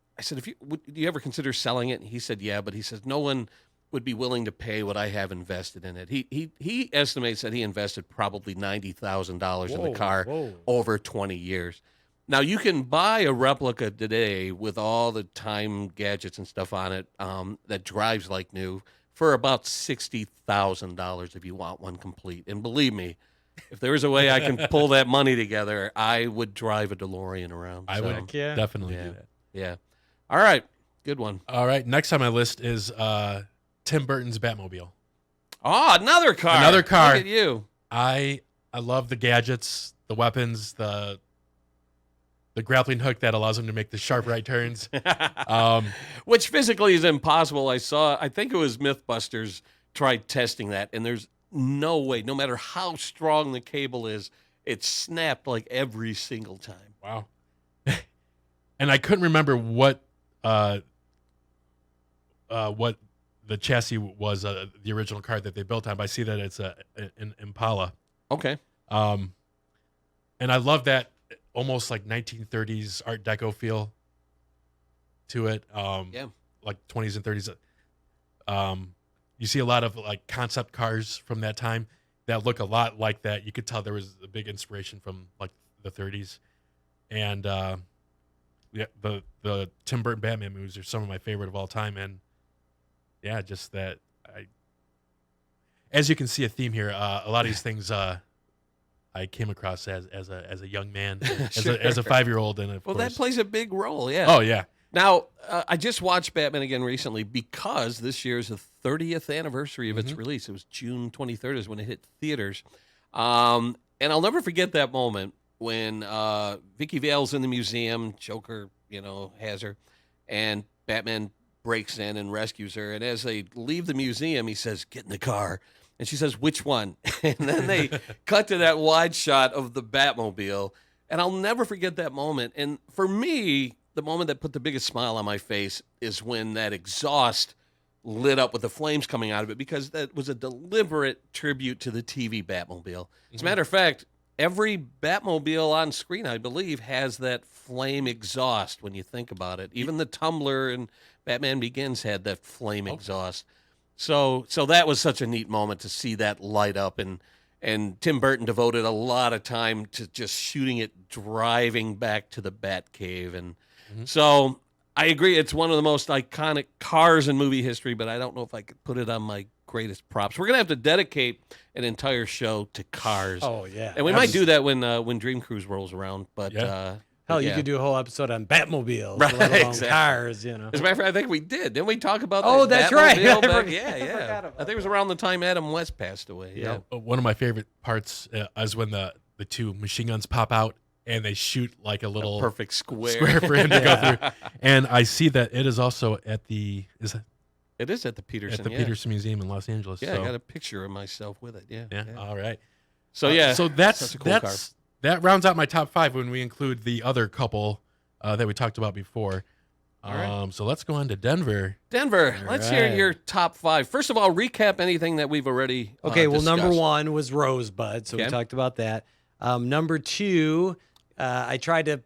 would you ever consider selling it? And he said, yeah, but he says no one would be willing to pay what I have invested in it. He estimates that he invested probably $90,000 in the car over 20 years. Now, you can buy a replica today with all the time gadgets and stuff on it that drives like new for about $60,000 if you want one complete. And believe me, if there was a way I can pull that money together, I would drive a DeLorean around. I would definitely do that. Yeah. All right. Good one. All right. Next on my list is Tim Burton's Batmobile. Oh, another car. Another car. Look at you. I love the gadgets, the weapons, the grappling hook that allows him to make the sharp right turns. Which physically is impossible. I think it was Mythbusters tried testing that, and there's no way, no matter how strong the cable is, it snapped like every single time. Wow. And I couldn't remember what the chassis was, the original car that they built on, but I see that it's an Impala. Okay. And I love that almost like 1930s Art Deco feel to it. Like 20s and 30s. You see a lot of like concept cars from that time that look a lot like that. You could tell there was a big inspiration from like the 30s. And the Tim Burton Batman movies are some of my favorite of all time. And yeah, just that as you can see a theme here, a lot of these things I came across as a young man, as a 5-year-old, and of course, that plays a big role. Yeah. Oh yeah. Now I just watched Batman again recently because this year is the 30th anniversary of its release. It was June 23rd is when it hit theaters, and I'll never forget that moment when Vicky Vale's in the museum. Joker, has her, and Batman breaks in and rescues her. And as they leave the museum, he says, "Get in the car." And she says, "Which one?" And then they cut to that wide shot of the Batmobile. And I'll never forget that moment. And for me, the moment that put the biggest smile on my face is when that exhaust lit up with the flames coming out of it, because that was a deliberate tribute to the TV Batmobile. As a matter of fact, every Batmobile on screen, I believe, has that flame exhaust when you think about it. Even the Tumbler in Batman Begins had that flame exhaust. So that was such a neat moment to see that light up, and Tim Burton devoted a lot of time to just shooting it driving back to the Batcave. And so I agree, it's one of the most iconic cars in movie history, but I don't know if I could put it on my greatest props. We're going to have to dedicate an entire show to cars. Oh, yeah. And we might do that when Dream Cruise rolls around, but hell, you could do a whole episode on Batmobiles, right, let alone exactly. cars, As a matter of fact, I think we did. Didn't we talk about that? Oh, that's right. Batmobile yeah. I think it was around the time Adam West passed away. Yeah. One of my favorite parts is when the two machine guns pop out and they shoot like a little perfect square for him to go through. And I see that it is also at the It is at the Peterson. Peterson Museum in Los Angeles. Yeah, I got a picture of myself with it. Yeah. All right. So so that's a cool car. That rounds out my top 5 when we include the other couple that we talked about before. Right. So let's go on to Denver. Let's hear your top 5. First of all, recap anything that we've already well, number 1 was Rosebud, so we talked about that. Number 2, I tried to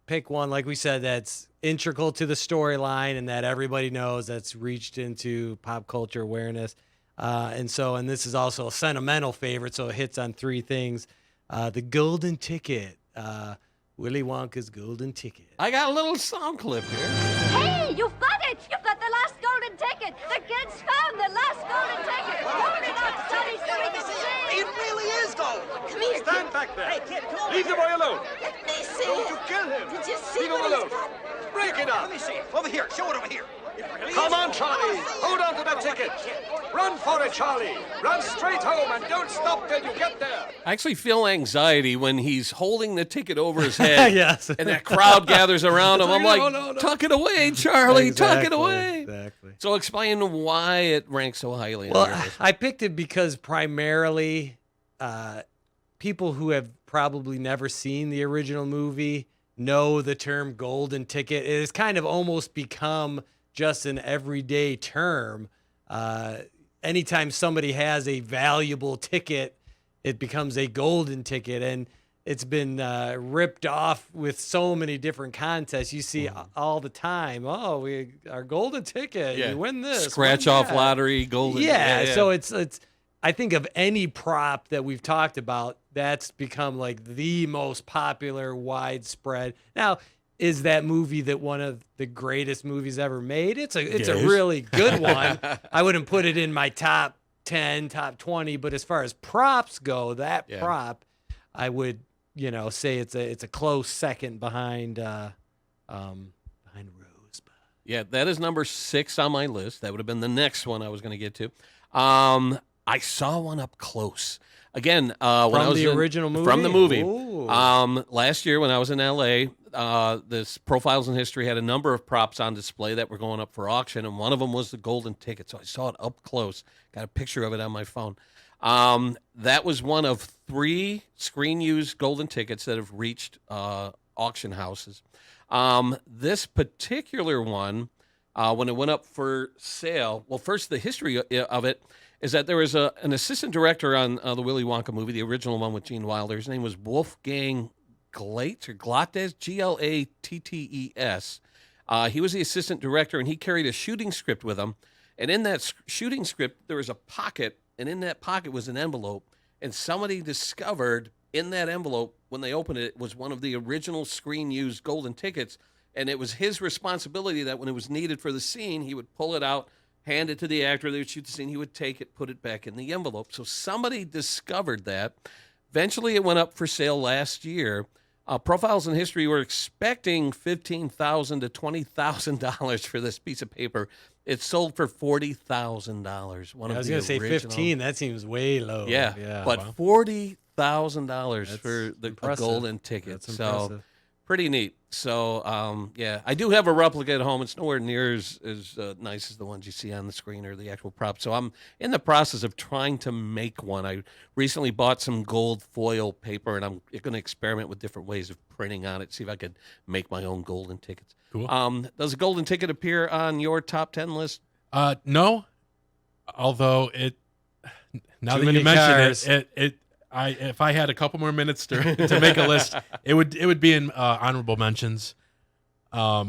pick one, like we said, that's integral to the storyline and that everybody knows, that's reached into pop culture awareness. And this is also a sentimental favorite, so it hits on 3 things. The Golden Ticket, Willy Wonka's Golden Ticket. I got a little sound clip here. Hey, you've got it! You've got the last golden ticket! The kids found the last golden ticket! back there. Hey, kid, come on. Leave the boy alone. Let me see Don't it. you kill him. Did you see Leave him what alone. he's got? Break it up. Let me see it. Over here. Show it over here. It really Come is- on, Charlie. Hold on to that ticket. Run for it, Charlie. Run straight home and don't stop till you get there. I actually feel anxiety when he's holding the ticket over his head. Yes. And that crowd gathers around him. I'm like, no. tuck it away, Charlie. Tuck it away. Exactly. So explain why it ranks so highly on your Well, list. I picked it because primarily people who have probably never seen the original movie know the term golden ticket. It has kind of almost become just an everyday term. Anytime somebody has a valuable ticket, it becomes a golden ticket. And it's been ripped off with so many different contests. You see all the time, our golden ticket, you win this. Scratch win off that. lottery, golden. Yeah, so it's I think of any prop that we've talked about, that's become like the most popular, widespread. Now, is that movie that one of the greatest movies ever made? It's a really good one. I wouldn't put it in my top 10, top 20, but as far as props go, that prop, I would, say it's a close second behind Rosebud. Yeah, that is number 6 on my list. That would have been the next one I was going to get to. I saw one up close. Again, when I was original movie? From the movie. Ooh. Last year when I was in L.A., this Profiles in History had a number of props on display that were going up for auction, and one of them was the golden ticket. So I saw it up close. Got a picture of it on my phone. That was one of 3 screen-used golden tickets that have reached auction houses. This particular one, when it went up for sale, well, first, the history of it is that there was an assistant director on the Willy Wonka movie, the original one with Gene Wilder. His name was Wolfgang Glattes, Glattes. He was the assistant director, and he carried a shooting script with him. And in that shooting script, there was a pocket, and in that pocket was an envelope. And somebody discovered in that envelope, when they opened it, it was one of the original screen-used golden tickets. And it was his responsibility that when it was needed for the scene, he would pull it out, hand it to the actor. They would shoot the scene. He would take it, put it back in the envelope. So somebody discovered that. Eventually, it went up for sale last year. Profiles in History were expecting $15,000 to $20,000 for this piece of paper. It sold for $40,000. I was going to say 15. That seems way low. Yeah. But $40,000 for the golden ticket. That's so impressive. pretty neat. So, I do have a replica at home. It's nowhere near as nice as the ones you see on the screen or the actual prop. So I'm in the process of trying to make one. I recently bought some gold foil paper, and I'm going to experiment with different ways of printing on it, see if I could make my own golden tickets. Cool. Does a golden ticket appear on your top 10 list? No, although now Too that many you mention cars. if I had a couple more minutes to make a list, it would be in honorable mentions. I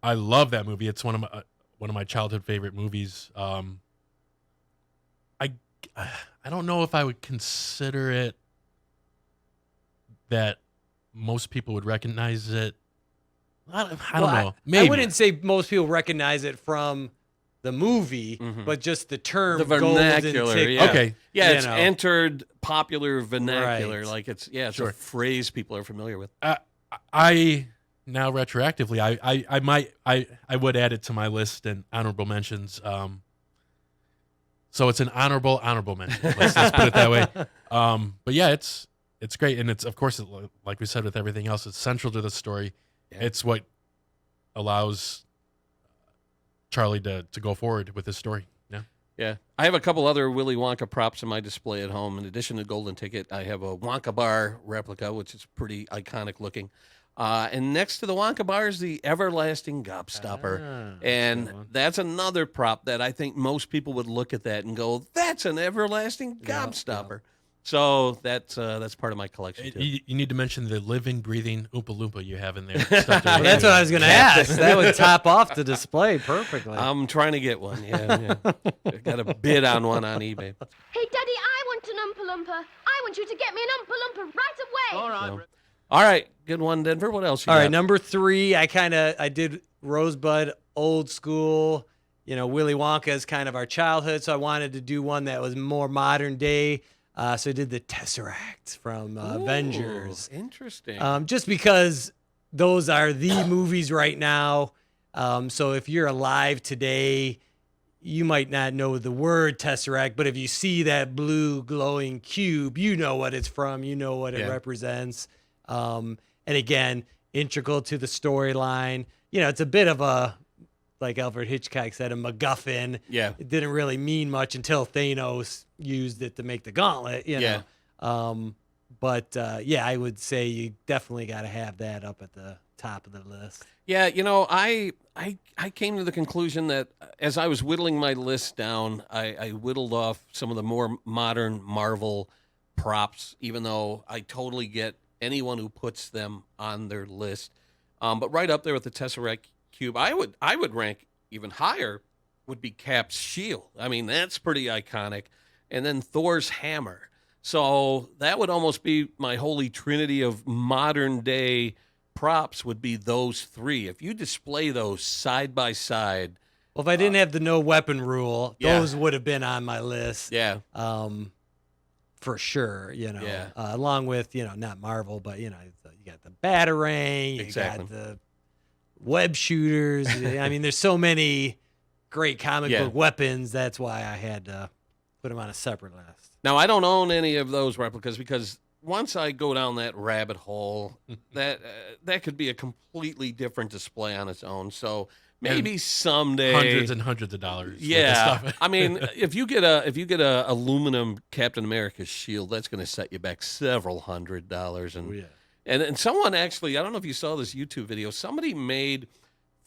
love that movie. It's one of my childhood favorite movies. I don't know if I would consider it that most people would recognize it. I don't know. Maybe. I wouldn't say most people recognize it from the movie, but just the term The golden vernacular, ticket. yeah. Okay. Yeah, You it's know. entered popular vernacular. Right. Like it's Sure. a phrase people are familiar with. I now retroactively, I would add it to my list and honorable mentions. So it's an honorable mention. Let's put it that way. But yeah, it's great, and it's, of course, like we said with everything else, it's central to the story. Yeah. It's what allows Charlie to go forward with his story. Yeah. Yeah. I have a couple other Willy Wonka props in my display at home. In addition to Golden Ticket, I have a Wonka bar replica, which is pretty iconic looking. And next to the Wonka bar is the Everlasting Gobstopper. And that's another prop that I think most people would look at that and go, that's an Everlasting Gobstopper. So that's part of my collection, too. You need to mention the living, breathing Oompa Loompa you have in there. Well, that's what I was going to ask. That would top off the display perfectly. I'm trying to get one. Yeah. I got a bid on one on eBay. Hey, Daddy, I want an Oompa Loompa. I want you to get me an Oompa Loompa right away. All right. All right. Good one, Denver. What else you All got? right, number 3, I did Rosebud, old school. Willy Wonka is kind of our childhood, so I wanted to do one that was more modern day. So I did the Tesseract from Avengers. Interesting. Just because those are the movies right now. So if you're alive today, you might not know the word Tesseract, but if you see that blue glowing cube, you know what it's from, you know what it represents. And again, integral to the storyline. You know, it's a bit of a, like Alfred Hitchcock said, a MacGuffin. Yeah. It didn't really mean much until Thanos used it to make the gauntlet, you know. But I would say you definitely got to have that up at the top of the list. Yeah, you know, I came to the conclusion that as I was whittling my list down, I whittled off some of the more modern Marvel props, even though I totally get anyone who puts them on their list. But right up there with the Tesseract Cube, I would rank even higher would be Cap's shield. I mean, that's pretty iconic. And then Thor's hammer. So that would almost be my holy trinity of modern day props would be those three. If you display those side by side. Well, if I didn't have the no weapon rule, those would have been on my list. Yeah. For sure, you know. Yeah. Along with, you know, not Marvel, but, you know, you got the Batarang, you got the web shooters. I mean, there's so many great comic book weapons. That's why I had to put them on a separate list. Now, I don't own any of those replicas because once I go down that rabbit hole, that could be a completely different display on its own. So maybe someday, hundreds and hundreds of dollars. Yeah, I mean, if you get a aluminum Captain America shield, that's going to set you back several $100s. And someone actually, I don't know if you saw this YouTube video. Somebody made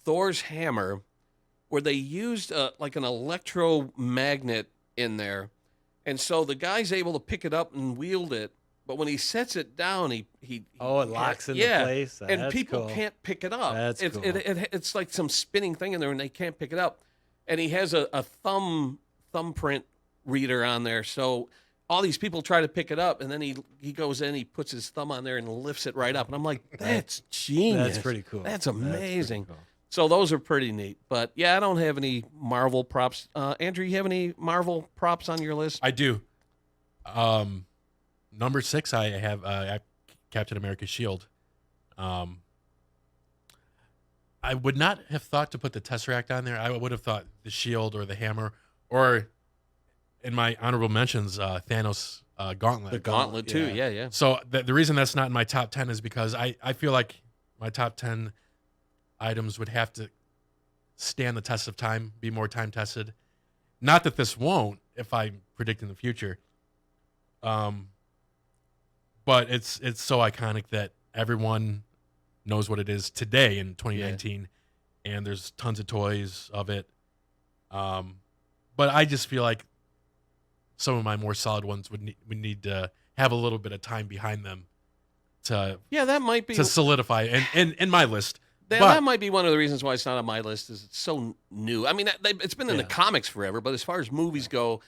Thor's hammer where they used like an electromagnet in there, and so the guy's able to pick it up and wield it. But when he sets it down, he it locks into place. And That's people cool. can't pick it up. That's it's, cool. It's like some spinning thing in there, and they can't pick it up. And he has a thumbprint reader on there, so all these people try to pick it up, and then he goes in, he puts his thumb on there and lifts it right up. And I'm like, that's genius. That's pretty cool. That's amazing. That's pretty cool. So those are pretty neat. But yeah, I don't have any Marvel props. Andrew, you have any Marvel props on your list? I do. Number 6, I have Captain America's shield. I would not have thought to put the Tesseract on there. I would have thought the shield or the hammer, or in my honorable mentions, Thanos' gauntlet. The gauntlet too, yeah. So the reason that's not in my top 10 is because I feel like my top 10 items would have to stand the test of time, be more time tested. Not that this won't, if I predict in the future. But it's so iconic that everyone knows what it is today in 2019, and there's tons of toys of it. But I just feel like some of my more solid ones would need to have a little bit of time behind them to that might be to solidify in my list. That might be one of the reasons why it's not on my list. Is it's so new. I mean, it's been in the comics forever, but as far as movies go.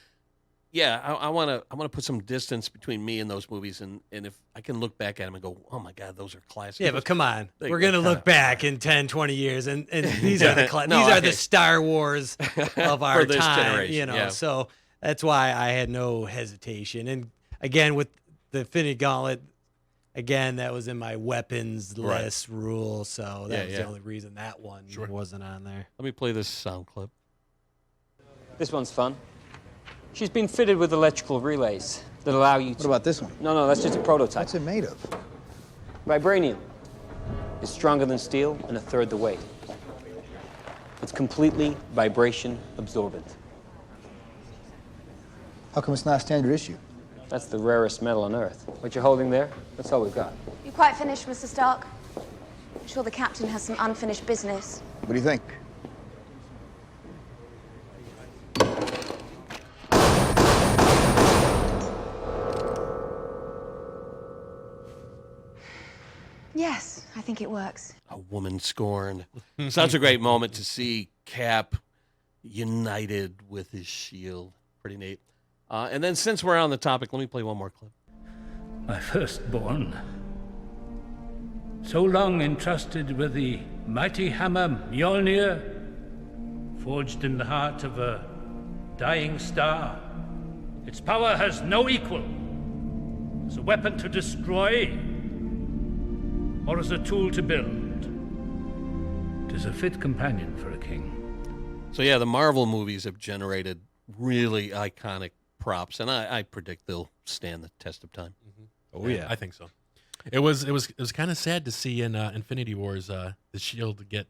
Yeah, I want to put some distance between me and those movies, and if I can look back at them and go, oh my God, those are classics. Yeah, but come on, we're gonna look back in 10, 20 years, and these are the Star Wars of our time, generation. You know. Yeah. So that's why I had no hesitation. And again, with the Infinity Gauntlet, again that was in my weapons list rule, so that was the only reason that one wasn't on there. Let me play this sound clip. This one's fun. She's been fitted with electrical relays that allow you to... What about this one? No, that's just a prototype. What's it made of? Vibranium. It's stronger than steel and a third the weight. It's completely vibration absorbent. How come it's not standard issue? That's the rarest metal on Earth. What you're holding there, that's all we've got. You quite finished, Mr. Stark? I'm sure the captain has some unfinished business. What do you think? Yes, I think it works. A woman scorned. Such a great moment to see Cap united with his shield. Pretty neat. And then since we're on the topic, let me play one more clip. My firstborn, so long entrusted with the mighty hammer Mjolnir, forged in the heart of a dying star. Its power has no equal. as a weapon to destroy or as a tool to build. It is a fit companion for a king. So yeah, the Marvel movies have generated really iconic props, and I predict they'll stand the test of time. Oh yeah, I think so. It was kind of sad to see in Infinity Wars the shield get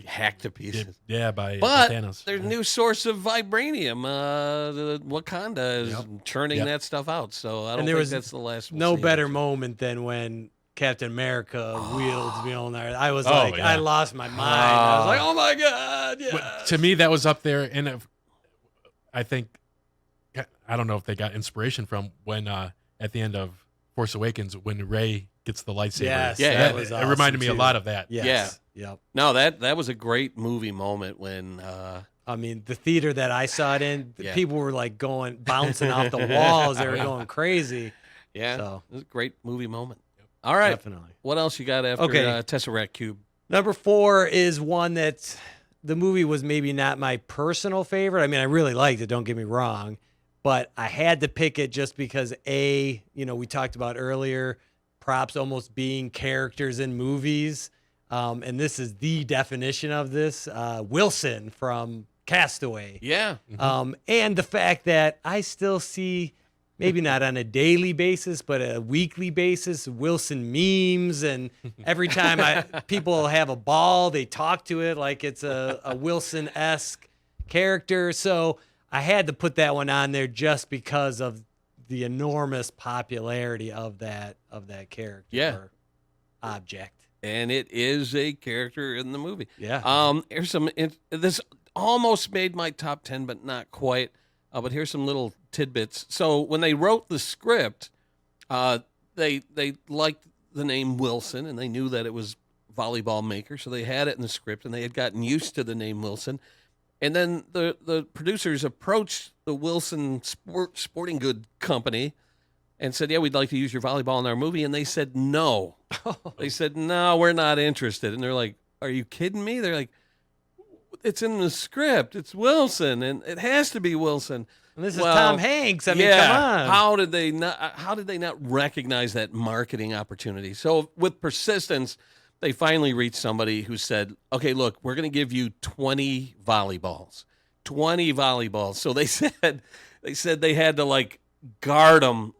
hacked to pieces. by But Thanos. there's a new source of vibranium. The Wakanda is churning that stuff out. So I don't think that's the last. No better moment than when Captain America wields Mjolnir. I was I lost my mind. I was like, oh my god! Yes. But to me, that was up there, and I think I don't know if they got inspiration from when at the end of Force Awakens when Rey gets the lightsaber. Yes, that was it reminded me a lot of that. Yes. Yeah. Yep. No, that was a great movie moment when. I mean, the theater that I saw it in, people were like bouncing off the walls. They were going crazy. Yeah. So it was a great movie moment. All right. Definitely. What else you got after Tesseract Cube? Number 4 is one that the movie was maybe not my personal favorite. I mean, I really liked it, don't get me wrong. But I had to pick it just because, we talked about earlier, props almost being characters in movies. And this is the definition of this. Wilson from Castaway. Yeah. And the fact that I still see, maybe not on a daily basis, but a weekly basis, Wilson memes. And every time people have a ball, they talk to it like it's a Wilson-esque character. So I had to put that one on there just because of the enormous popularity of that character or object. And it is a character in the movie. Yeah. Here's this almost made my top 10, but not quite. But here's some little tidbits. So when they wrote the script, they liked the name Wilson, and they knew that it was volleyball maker, so they had it in the script, and they had gotten used to the name Wilson. And then the producers approached the Wilson Sporting Good Company and said, yeah, we'd like to use your volleyball in our movie. And they said, no. They said, no, we're not interested. And they're like, are you kidding me? They're like, it's in the script. It's Wilson, and it has to be Wilson. And this is Tom Hanks. I mean, come on. How did they not recognize that marketing opportunity? So with persistence, they finally reached somebody who said, okay, look, we're going to give you 20 volleyballs. 20 volleyballs. So they said they had to guard them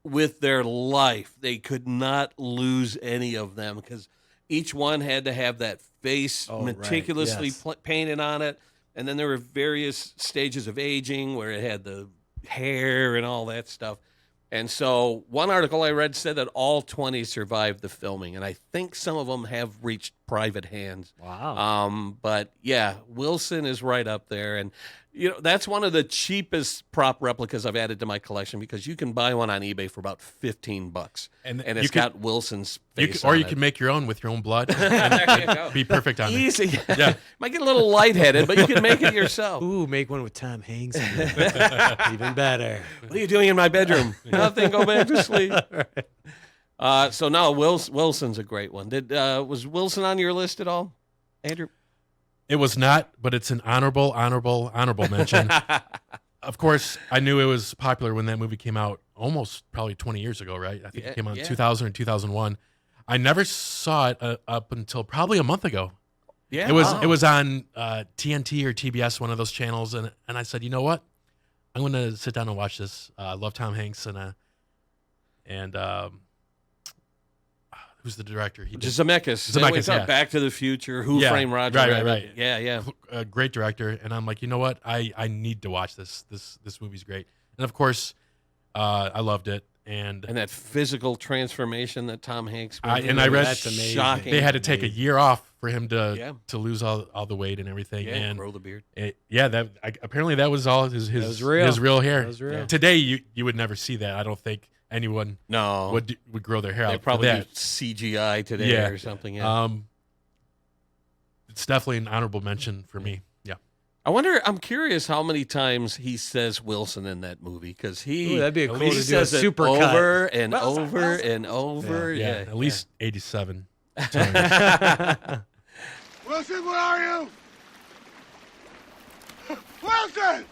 with their life. They could not lose any of them because each one had to have that face meticulously painted on it. And then there were various stages of aging where it had the hair and all that stuff. And so one article I read said that all 20 survived the filming, and I think some of them have reached private hands. Wow. But yeah, Wilson is right up there. And that's one of the cheapest prop replicas I've added to my collection because you can buy one on eBay for about $15. And it's got Wilson's face on it. Or you can make your own with your own blood. And be perfect on Easy. it. Yeah. Might get a little lightheaded, but you can make it yourself. Ooh, make one with Tom Hanks. Even better. What are you doing in my bedroom? Nothing. Go back to sleep. So no, Wilson's a great one. Was Wilson on your list at all, Andrew? It was not, but it's an honorable mention. Of course, I knew it was popular when that movie came out almost probably 20 years ago, right? I think it came out in 2000 or 2001. I never saw it up until probably a month ago. Yeah, it was on TNT or TBS, one of those channels, and I said, you know what? I'm going to sit down and watch this. I love Tom Hanks and who's the director? Zemeckis. Yeah. Back to the Future. Who Framed Roger Rabbit? Right. Yeah. A great director, and I'm like, you know what? I need to watch this. This movie's great, and of course, I loved it. And that physical transformation that Tom Hanks went through, I read that's amazing. Shocking. They had to take a year off for him to lose all the weight and everything. Yeah, and grow the beard. Apparently that was all his real hair. That was real. Today you would never see that. I don't think anyone would grow their hair out. They probably do CGI today or something. Yeah. It's definitely an honorable mention for me. Yeah. I'm curious how many times he says Wilson in that movie because that'd be a cool to do says a super over cut. and over and over. Yeah, at least 87 times. Wilson, where are you? Wilson!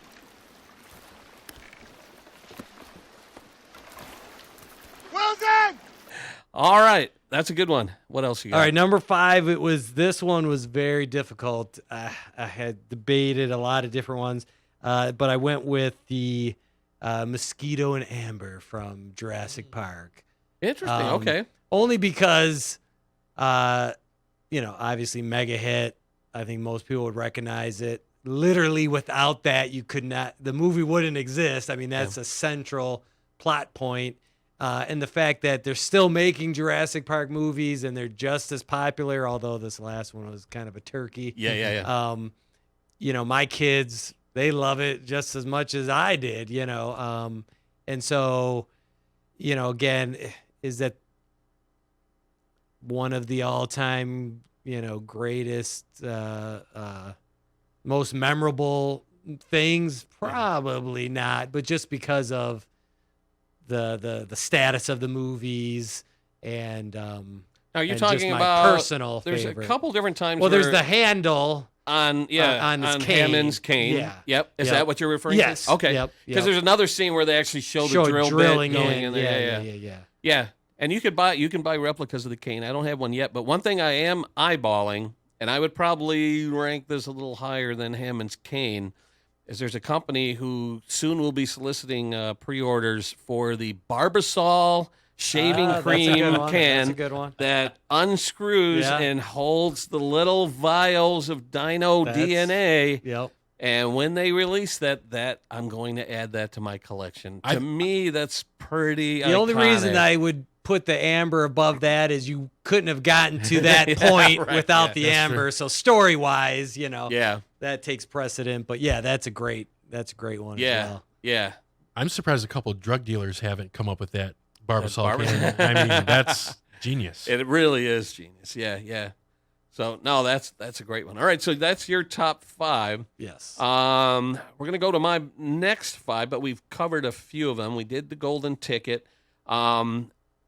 All right. That's a good one. What else you got? All right, number 5. This one was very difficult. I had debated a lot of different ones, but I went with the Mosquito and Amber from Jurassic Park. Interesting. Okay. Only because, obviously mega hit. I think most people would recognize it. Literally, without that, the movie wouldn't exist. I mean, that's a central plot point. And the fact that they're still making Jurassic Park movies and they're just as popular, although this last one was kind of a turkey. Yeah. My kids, they love it just as much as I did, and so, again, is that one of the all-time, greatest, most memorable things? Probably not, but just because of the status of the movies and now you're and talking just my about personal there's favorite. a couple different times. Well, there's where the handle on his cane. Hammond's cane. Yeah. Yep. Is Yep. that what you're referring Yes. to? Okay. Yep. Because there's another scene where they actually show the drill drilling bit going in. in there. Yeah. And you can buy replicas of the cane. I don't have one yet, but one thing I am eyeballing, and I would probably rank this a little higher than Hammond's cane, is there's a company who soon will be soliciting pre-orders for the Barbasol shaving cream can That's a good one. that unscrews and holds the little vials of dino DNA. Yep. And when they release that I'm going to add that to my collection. To me, that's pretty The only reason I would put the amber above that is you couldn't have gotten to that point without the amber. True. So story-wise, Yeah. that takes precedent. But yeah, that's a great one as well. Yeah. I'm surprised a couple drug dealers haven't come up with that Barbasol Barbasol. can. I mean, that's genius. It really is genius. Yeah. So no, that's a great one. All right, so that's your top 5. Yes. We're gonna go to my next 5, but we've covered a few of them. We did the golden ticket.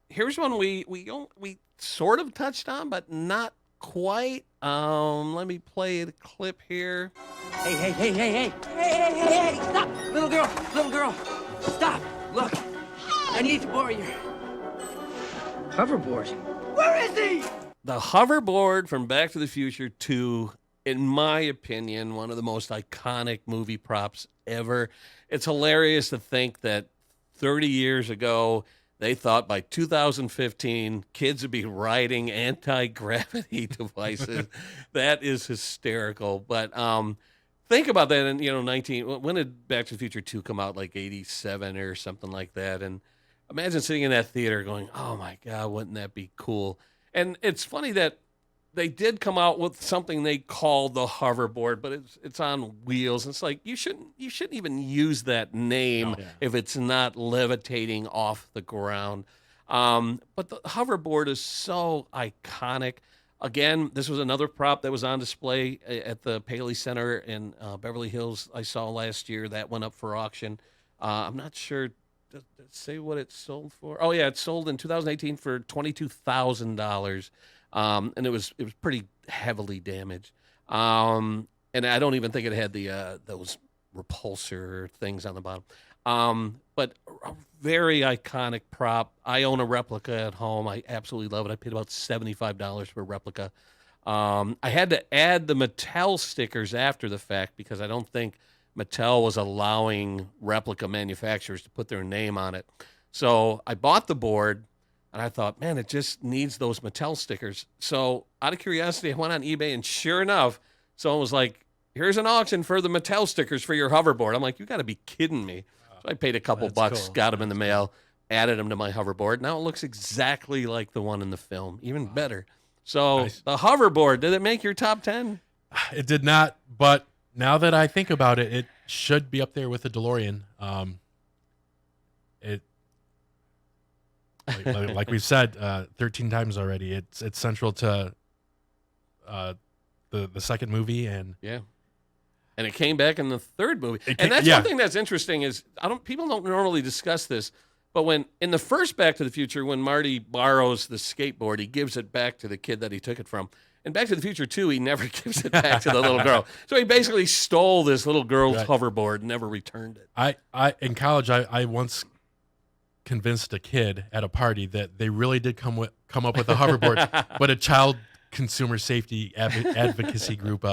Here's one we sort of touched on, but not quite. Let me play the clip here. Hey, stop! Little girl, stop! Look, I need to borrow your hoverboard. Where is he? The hoverboard from Back to the Future 2, in my opinion, one of the most iconic movie props ever. It's hilarious to think that 30 years ago, they thought by 2015, kids would be riding anti-gravity devices. That is hysterical. But think about that in, when did Back to the Future 2 come out? Like 87 or something like that. And imagine sitting in that theater going, oh my God, wouldn't that be cool? And it's funny that they did come out with something they called the hoverboard, but it's on wheels. It's like you shouldn't even use that name if it's not levitating off the ground. But the hoverboard is so iconic. Again, this was another prop that was on display at the Paley Center in Beverly Hills. I saw last year that went up for auction. I'm not sure. Does it say what it sold for? Oh yeah, it sold in 2018 for $22,000. And it was pretty heavily damaged. And I don't even think it had those repulsor things on the bottom. But a very iconic prop. I own a replica at home. I absolutely love it. I paid about $75 for a replica. I had to add the Mattel stickers after the fact because I don't think Mattel was allowing replica manufacturers to put their name on it. So I bought the board. And I thought, man, it just needs those Mattel stickers. So out of curiosity, I went on eBay, and sure enough, someone was like, here's an auction for the Mattel stickers for your hoverboard. I'm like, you got to be kidding me. So I paid a couple bucks, got them in the mail, added them to my hoverboard. Now it looks exactly like the one in the film, even better. So the hoverboard, did it make your top 10? It did not, but now that I think about it, it should be up there with the DeLorean. Like we've said 13 times already, it's central to the second movie, and it came back in the third movie. And that's one thing that's interesting is people don't normally discuss this, but when in the first Back to the Future, when Marty borrows the skateboard, he gives it back to the kid that he took it from. In Back to the Future 2, he never gives it back to the little girl. So he basically stole this little girl's hoverboard and never returned it. I in college, I once convinced a kid at a party that they really did come up with a hoverboard, but a child consumer safety advocacy group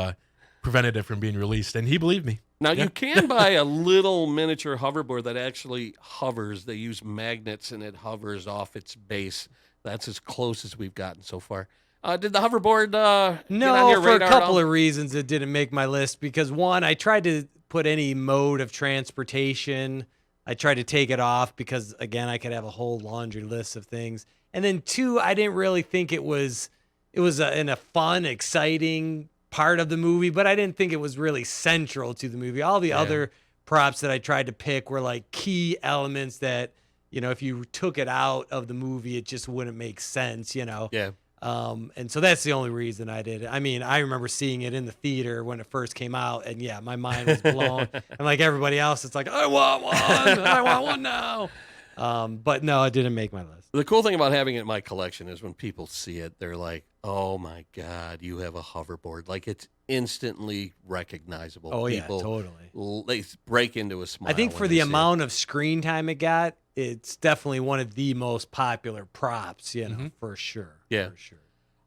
prevented it from being released, and he believed me. Now, you can buy a little miniature hoverboard that actually hovers. They use magnets, and it hovers off its base. That's as close as we've gotten so far. Did the hoverboard get on your for a radar couple at all? of reasons it didn't make my list. Because, one, I tried to put any mode of transportation. I tried to take it off because, again, I could have a whole laundry list of things. And then, two, I didn't really think it was in a fun, exciting part of the movie, but I didn't think it was really central to the movie. All the other props that I tried to pick were like key elements that, if you took it out of the movie, it just wouldn't make sense, Yeah. And so that's the only reason I did it. I mean, I remember seeing it in the theater when it first came out, and yeah, my mind was blown. And like everybody else, it's like, I want one. I want one now. But no, it didn't make my list. The cool thing about having it in my collection is when people see it, they're like, "Oh my God, you have a hoverboard!" Like it's instantly recognizable. Oh yeah, People, totally. They break into a smile. I think for when the they see amount of screen time it got, it's definitely one of the most popular props, for sure. Yeah. For sure.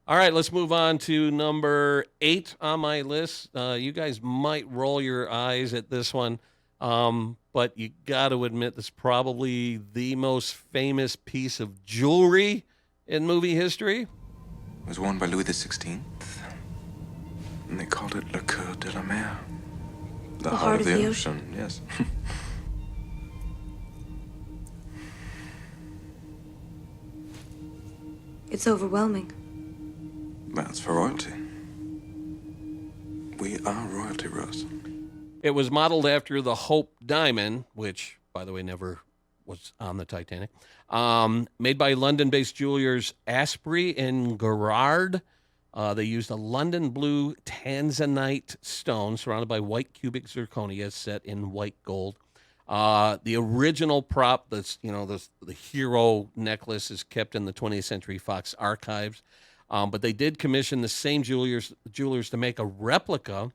All right, let's move on to number 8 on my list. You guys might roll your eyes at this one, but you got to admit this is probably the most famous piece of jewelry in movie history. It was worn by Louis XVI, and they called it Le Coeur de la Mer, the heart of the ocean. Yes. It's overwhelming. That's for royalty. We are royalty, Rose. It was modeled after the Hope Diamond, which, by the way, never was on the Titanic. Made by London-based jewelers Asprey and Gerard. They used a London blue tanzanite stone surrounded by white cubic zirconia set in white gold. The original prop, the hero necklace, is kept in the 20th Century Fox archives. But they did commission the same jewelers to make a replica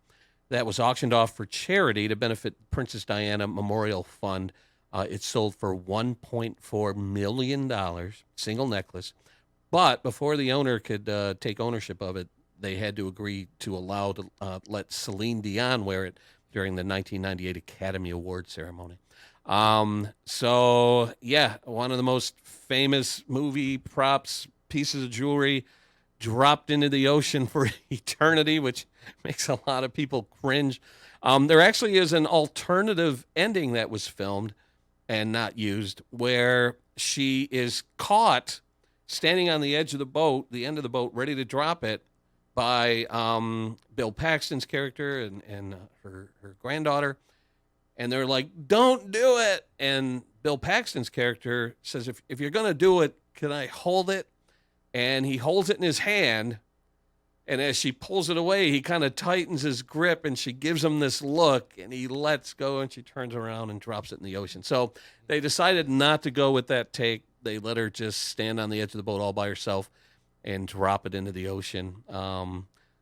that was auctioned off for charity to benefit Princess Diana Memorial Fund. It sold for $1.4 million, single necklace. But before the owner could take ownership of it, they had to agree to let Celine Dion wear it during the 1998 Academy Award ceremony. So, yeah, one of the most famous movie props, pieces of jewelry, dropped into the ocean for eternity, which makes a lot of people cringe. There actually is an alternative ending that was filmed and not used, where she is caught standing on the edge of the boat, the end of the boat, ready to drop it, by Bill Paxton's character and her granddaughter. And they're like, "Don't do it." And Bill Paxton's character says, if you're going to do it, can I hold it? And he holds it in his hand. And as she pulls it away, he kind of tightens his grip, and she gives him this look, and he lets go, and she turns around and drops it in the ocean. So they decided not to go with that take. They let her just stand on the edge of the boat all by herself and drop it into the ocean.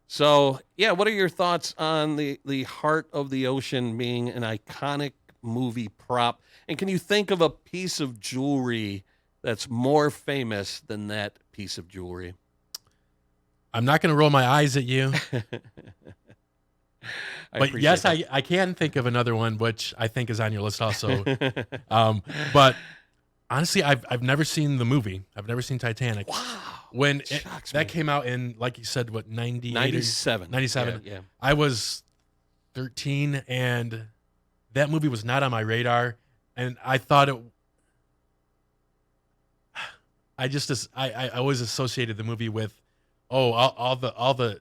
So, yeah, what are your thoughts on the Heart of the Ocean being an iconic movie prop? And can you think of a piece of jewelry that's more famous than that piece of jewelry? I'm not going to roll my eyes at you. But yes, I can think of another one, which I think is on your list also. But honestly, I've never seen the movie. I've never seen Titanic. Wow. When that came out in, like you said, what, 97. 97. Yeah. I was 13, and that movie was not on my radar. And I thought I always associated the movie with, all the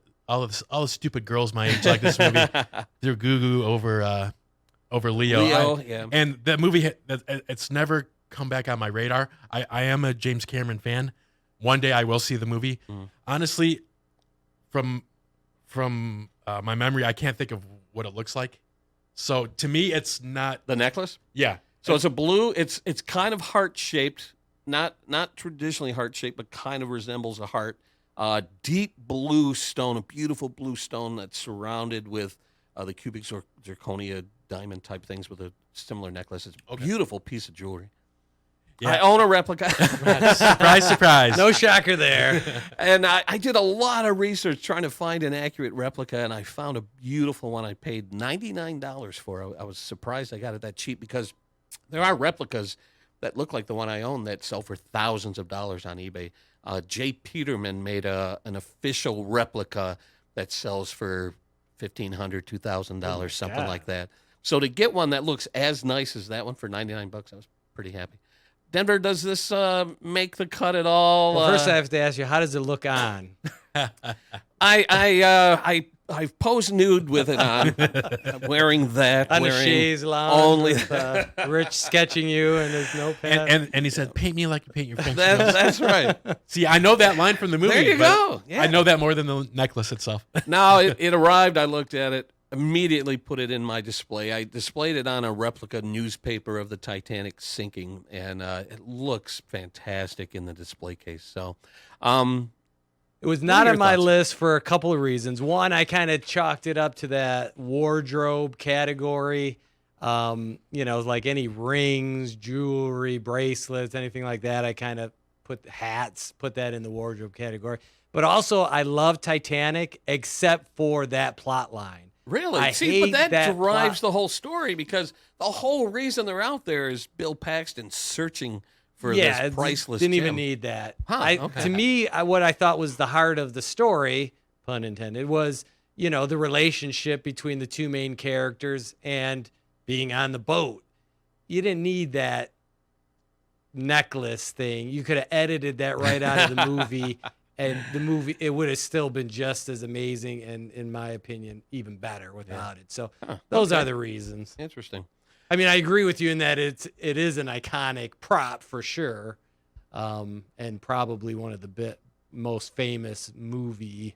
stupid girls my age like this movie. They're goo over Leo. Yeah. And that movie, it's never come back on my radar. I am a James Cameron fan. One day I will see the movie. Honestly, from my memory, I can't think of what it looks like. So to me, it's not the necklace. Yeah. So it's a blue. It's kind of heart shaped, not traditionally heart shaped, but kind of resembles a heart. Deep blue stone, a beautiful blue stone that's surrounded with the cubic zirconia diamond type things with a similar necklace. It's a beautiful piece of jewelry. I own a replica. Surprise, surprise. No shocker there. And I did a lot of research trying to find an accurate replica, and I found a beautiful one I paid $99 for. I was surprised I got it that cheap because there are replicas that look like the one I own that sell for thousands of dollars on eBay. Jay Peterman made an official replica that sells for $1,500, $2,000, something like that. So to get one that looks as nice as that one for $99, I was pretty happy. Denver, does this make the cut at all? Well, first I have to ask you, how does it look on? I posed nude with it on, wearing that, on wearing a chaise lounge, only with, Rich sketching you and his notepad. And he said, "Paint me like you paint your French." That's right. See, I know that line from the movie. There you go. Yeah. I know that more than the necklace itself. No, it arrived. I looked at it, immediately put it in my display. I displayed it on a replica newspaper of the Titanic sinking, and it looks fantastic in the display case. So, it was not on my list for a couple of reasons. One, I kind of chalked it up to that wardrobe category. Like any rings, jewelry, bracelets, anything like that. I kind of put that in the wardrobe category. But also, I love Titanic, except for that plot line. Really? See, but that drives the whole story, because the whole reason they're out there is Bill Paxton searching for this priceless didn't gem. even need that. Okay. To me, what I thought was the heart of the story, pun intended, was, the relationship between the two main characters and being on the boat. You didn't need that necklace thing. You could have edited that right out of the movie, and the movie, it would have still been just as amazing and, in my opinion, even better without it. So those are the reasons. Interesting. I mean, I agree with you in that it is an iconic prop for sure, and probably one of the most famous movie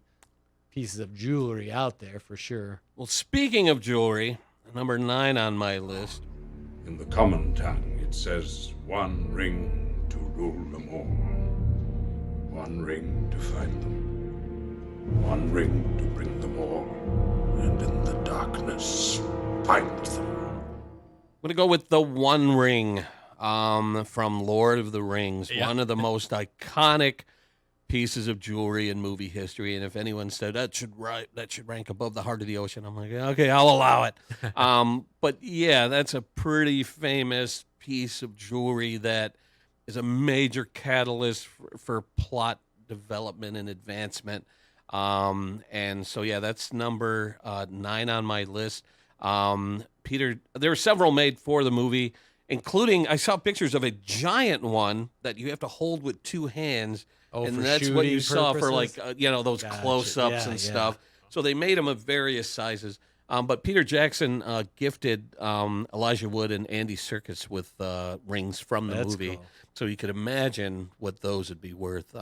pieces of jewelry out there for sure. Well, speaking of jewelry, number 9 on my list. In the common tongue, it says, one ring to rule them all. One ring to fight them. One ring to bring them all. And in the darkness, find them. I'm going to go with the One Ring from Lord of the Rings, one of the most iconic pieces of jewelry in movie history. And if anyone said that should rank above the Heart of the Ocean, I'm like, okay, I'll allow it. But yeah, that's a pretty famous piece of jewelry that is a major catalyst for plot development and advancement. And so, yeah, that's number 9 on my list. Peter, there were several made for the movie, including, I saw pictures of a giant one that you have to hold with 2 hands. And that's what you saw for, like, those close-ups and stuff. So they made them of various sizes. But Peter Jackson gifted Elijah Wood and Andy Serkis with rings from the movie. Cool. So you could imagine what those would be worth.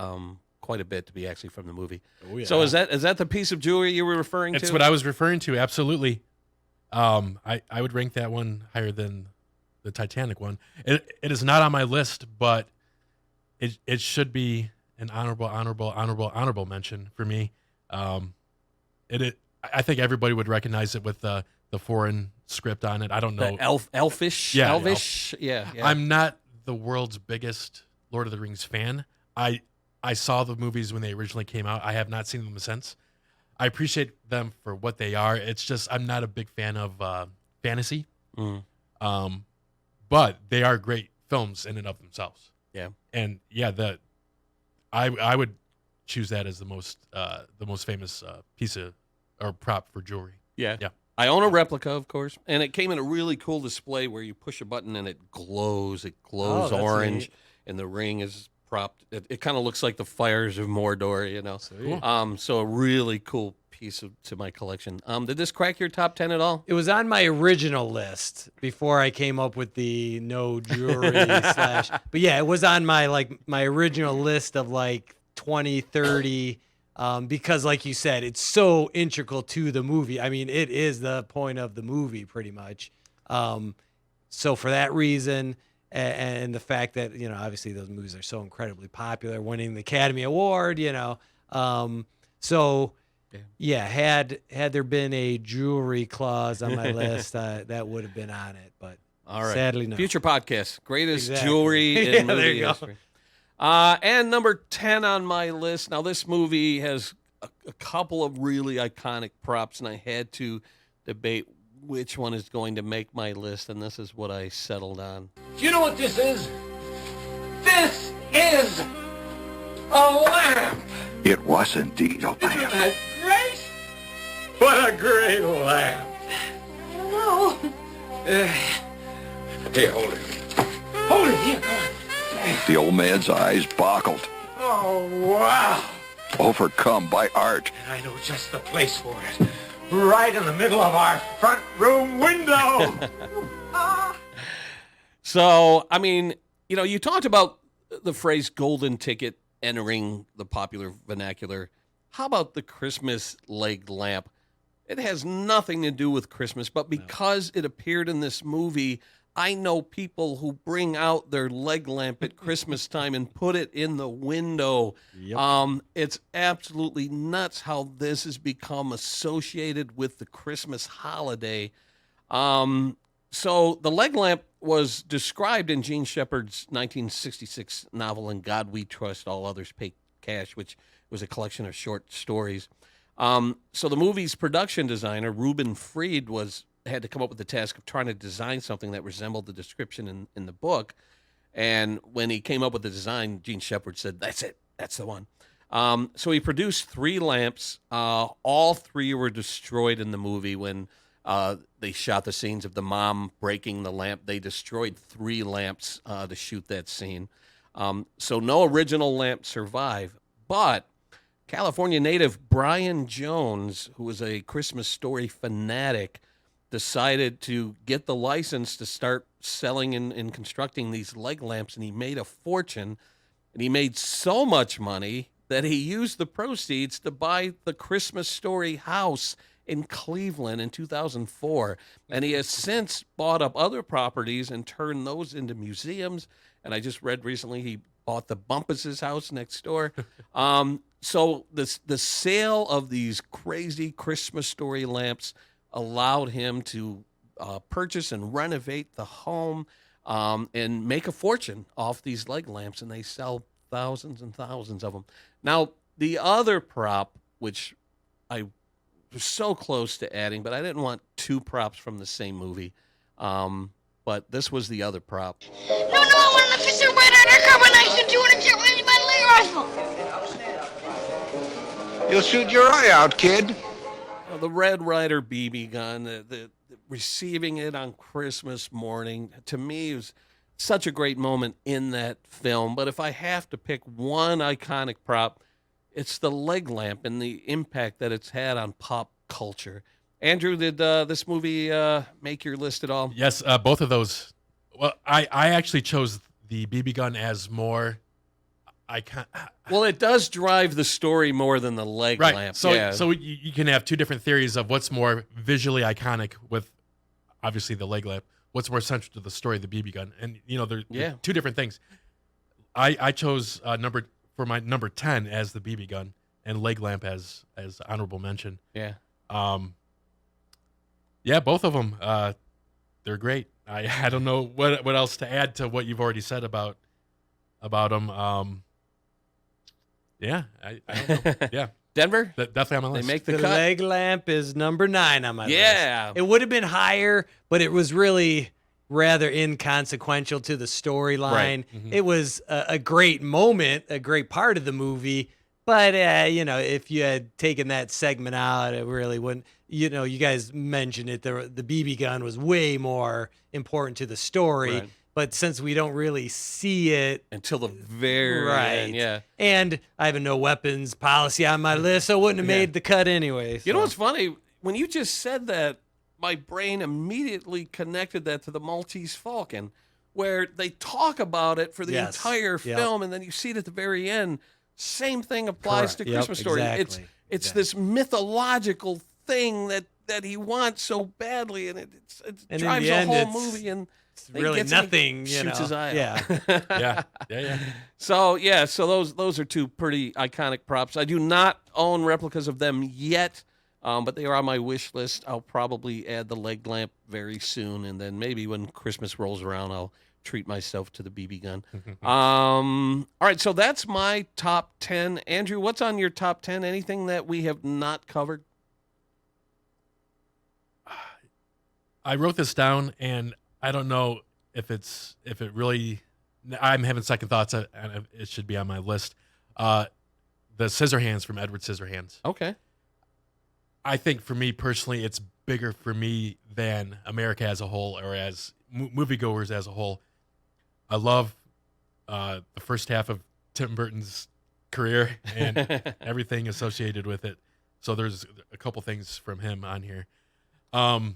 Quite a bit to be actually from the movie. Oh, yeah. So is that the piece of jewelry you were referring to? It's what I was referring to, absolutely. I would rank that one higher than the Titanic one. It is not on my list, but it should be an honorable mention for me. I think everybody would recognize it with the foreign script on it. I don't know. Elfish? Yeah. Elvish? Yeah. I'm not the world's biggest Lord of the Rings fan. I saw the movies when they originally came out. I have not seen them since. I appreciate them for what they are. It's just I'm not a big fan of fantasy. But they are great films in and of themselves. Yeah. And yeah, I would choose that as the most famous piece of or prop for jewelry. Yeah. I own a replica, of course, and it came in a really cool display where you push a button and it glows. It glows orange, neat. And the ring is propped. It kind of looks like the fires of Mordor, Cool. So a really cool piece to my collection. Did this crack your top 10 at all? It was on my original list before I came up with the no jewelry / But yeah, it was on my original list of 20, 30. Because like you said, it's so integral to the movie. I mean, it is the point of the movie pretty much. So for that reason, and the fact that, obviously those movies are so incredibly popular, winning the Academy Award, so yeah, had there been a jewelry clause on my list, that would have been on it. But All right. Sadly, no. Future podcast. Greatest Exactly. jewelry Yeah, in there movie you go. history. And number 10 on my list. Now, this movie has a couple of really iconic props, and I had to debate which one is going to make my list, and this is what I settled on. Do you know what this is? This is a lamp. It was indeed a Isn't lamp. that great? What a great lamp. I don't know. Here, hold it. Hold it here. Come on. The old man's eyes boggled, Oh, wow. overcome by art. I know just the place for it. Right in the middle of our front room window. So, I mean, you talked about the phrase golden ticket entering the popular vernacular. How about the Christmas leg lamp? It has nothing to do with Christmas, but because it appeared in this movie, I know people who bring out their leg lamp at Christmas time and put it in the window. Yep. It's absolutely nuts how this has become associated with the Christmas holiday. So the leg lamp was described in Gene Shepard's 1966 novel "In God We Trust, All Others Pay Cash," which was a collection of short stories. So the movie's production designer, Reuben Freed, had to come up with the task of trying to design something that resembled the description in the book. And when he came up with the design, Gene Shepard said, "That's it. That's the one." So he produced 3 lamps. All 3 were destroyed in the movie when they shot the scenes of the mom breaking the lamp. They destroyed 3 lamps to shoot that scene. So no original lamp survived. But California native Brian Jones, who was a Christmas Story fanatic, decided to get the license to start selling and constructing these leg lamps, and he made a fortune. And he made so much money that he used the proceeds to buy the Christmas Story house in Cleveland in 2004. And he has since bought up other properties and turned those into museums. And I just read recently he bought the Bumpus' house next door. So the sale of these crazy Christmas Story lamps allowed him to purchase and renovate the home and make a fortune off these leg lamps, and they sell thousands and thousands of them. Now, the other prop, which I was so close to adding, but I didn't want 2 props from the same movie, but this was the other prop. No, I want an officer right undercover knife and 200 jet with my rifle. You'll shoot your eye out, kid. The Red Ryder BB gun, the receiving it on Christmas morning, to me was such a great moment in that film. But if I have to pick one iconic prop, it's the leg lamp and the impact that it's had on pop culture. Andrew, did this movie make your list at all? Yes, both of those. Well, I actually chose the BB gun as more. Well, it does drive the story more than the leg Right. lamp. So, yeah. so you can have 2 different theories of what's more visually iconic with, obviously, the leg lamp. What's more central to the story, the BB gun, and they're 2 different things. I chose for my number 10 as the BB gun and leg lamp as honorable mention. Yeah. Yeah, both of them. They're great. I don't know what else to add to what you've already said about them. Yeah, I don't know. Yeah. Denver? Definitely on my list. They make the The cut. leg lamp is number 9 on my list. Yeah. It would have been higher, but it was really rather inconsequential to the storyline. Right. Mm-hmm. It was a great moment, a great part of the movie. But, if you had taken that segment out, it really wouldn't. You guys mentioned it. The BB gun was way more important to the story. Right. But since we don't really see it until the very end, yeah. And I have a no weapons policy on my list, so it wouldn't have made the cut anyway. You know what's funny? When you just said that, my brain immediately connected that to the Maltese Falcon, where they talk about it for the entire film, and then you see it at the very end. Same thing applies to Christmas Story. Exactly. It's this mythological thing that he wants so badly, and it drives the whole movie. And it's really nothing. Shoots his eye out. Yeah. So those are 2 pretty iconic props. I do not own replicas of them yet. But they are on my wish list. I'll probably add the leg lamp very soon, and then maybe when Christmas rolls around, I'll treat myself to the BB gun. All right, so that's my top 10. Andrew, what's on your top 10? Anything that we have not covered? I wrote this down, and I don't know if it really. I'm having second thoughts, and it should be on my list. The Scissorhands from Edward Scissorhands. Okay. I think for me personally, it's bigger for me than America as a whole, or as moviegoers as a whole. I love the first half of Tim Burton's career and everything associated with it. So there's a couple things from him on here. I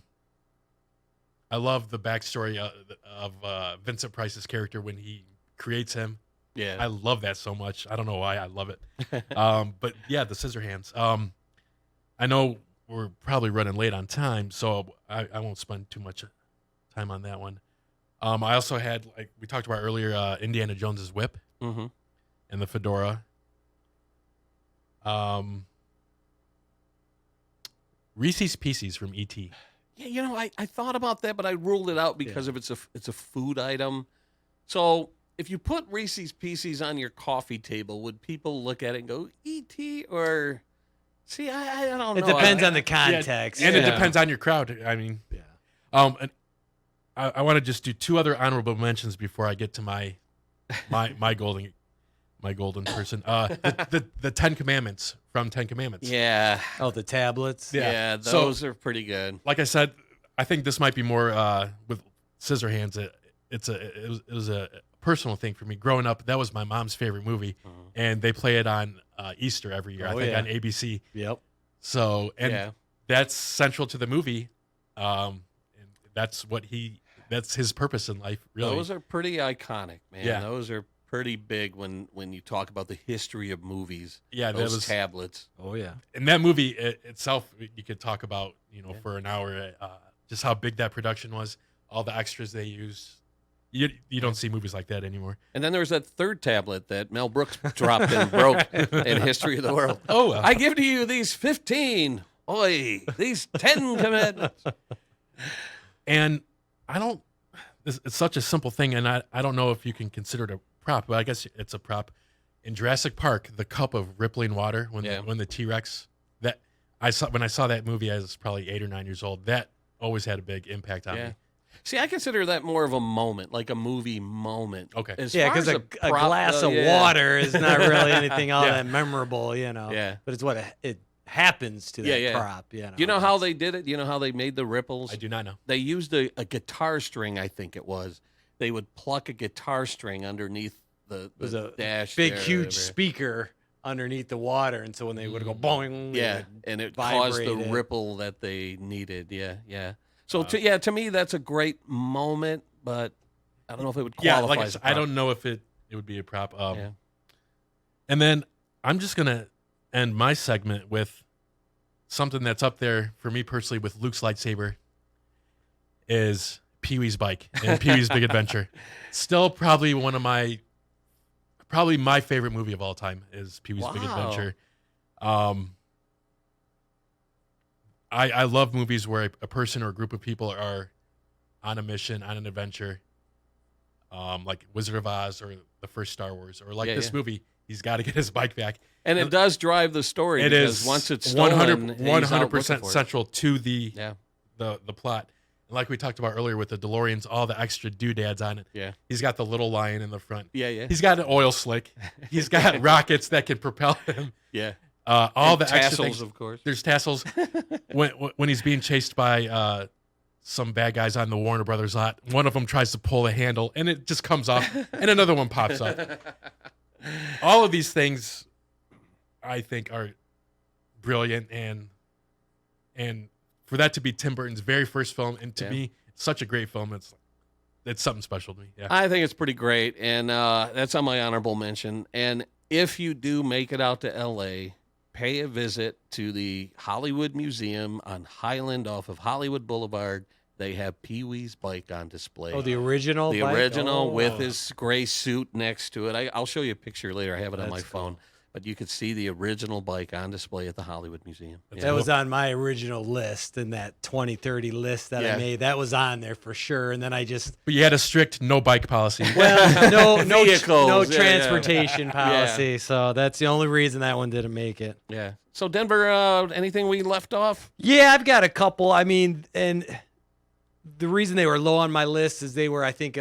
love the backstory of Vincent Price's character when he creates him. Yeah. I love that so much. I don't know why I love it. But yeah, the Scissorhands. I know we're probably running late on time, so I won't spend too much time on that one. I also had, like we talked about earlier, Indiana Jones's whip and the fedora. Reese's Pieces from E.T. Yeah, I thought about that, but I ruled it out because of it's a food item. So if you put Reese's Pieces on your coffee table, would people look at it and go E.T. or? See, I don't know. It depends on the context, and it depends on your crowd. I mean, and I want to just do two other honorable mentions before I get to my golden person. The 10 Commandments from 10 Commandments. Yeah. Oh, the tablets. Yeah, those are pretty good. Like I said, I think this might be more with Scissorhands. It was a personal thing for me. Growing up, that was my mom's favorite movie, and they play it on Easter every year. I think on ABC. Yep. So that's central to the movie, and that's his purpose in life. Really, those are pretty iconic, man. Yeah. Those are pretty big when you talk about the history of movies. Yeah, those tablets. Oh yeah. And that movie itself, you could talk about, for an hour, just how big that production was, all the extras they used. You don't see movies like that anymore. And then there was that third tablet that Mel Brooks dropped and broke in History of the World. Oh, I give to you these 15. Oi, these 10 commandments. And it's such a simple thing, and I don't know if you can consider it a prop, but I guess it's a prop. In Jurassic Park, the cup of rippling water when the T-Rex, when I saw that movie, I was probably 8 or 9 years old. That always had a big impact on me. See, I consider that more of a moment, like a movie moment. Okay. Because a glass of water is not really anything all that memorable, Yeah. But it's what it happens to that prop. You know how they did it? You know how they made the ripples? I do not know. They used a guitar string, I think it was. They would pluck a guitar string underneath the dash. Big, huge speaker underneath the water, and so when they would go boing, and it caused the ripple that they needed. Yeah. So to me, that's a great moment, but I don't know if it would qualify. Yeah, as a prop. I don't know if it would be a prop. And then I'm just gonna end my segment with something that's up there for me personally with Luke's lightsaber. Is Pee-wee's bike and Pee-wee's Big Adventure. Still probably my favorite movie of all time is Pee-wee's Big Adventure. I love movies where a person or a group of people are on a mission, on an adventure, like Wizard of Oz or the first Star Wars, or like this movie, he's got to get his bike back. And it does drive the story. It is once it's stolen, 100% central to the plot. And like we talked about earlier with the DeLoreans, all the extra doodads on it. Yeah. He's got the little lion in the front. Yeah. He's got an oil slick. He's got rockets that can propel him. Yeah. All the tassels, extra things. Of course. There's tassels. when he's being chased by some bad guys on the Warner Brothers lot, one of them tries to pull the handle, and it just comes off, and another one pops up. All of these things, I think, are brilliant, and for that to be Tim Burton's very first film, and to me, such a great film, it's something special to me. Yeah. I think it's pretty great, and that's on my honorable mention. And if you do make it out to L.A., pay a visit to the Hollywood Museum on Highland off of Hollywood Boulevard. They have Pee-wee's bike on display. Oh, the original The bike? original with his gray suit next to it. I'll show you a picture later. I have it on my phone. but you could see the original bike on display at the Hollywood Museum. That was on my original list, and that 2030 list that I made, that was on there for sure. And then I just But you had a strict no bike policy. well, no Vehicles, yeah, transportation policy. So that's the only reason that one didn't make it. Yeah. So Denver, anything we left off? Yeah, I've got a couple. I mean, and the reason they were low on my list is they were, I think,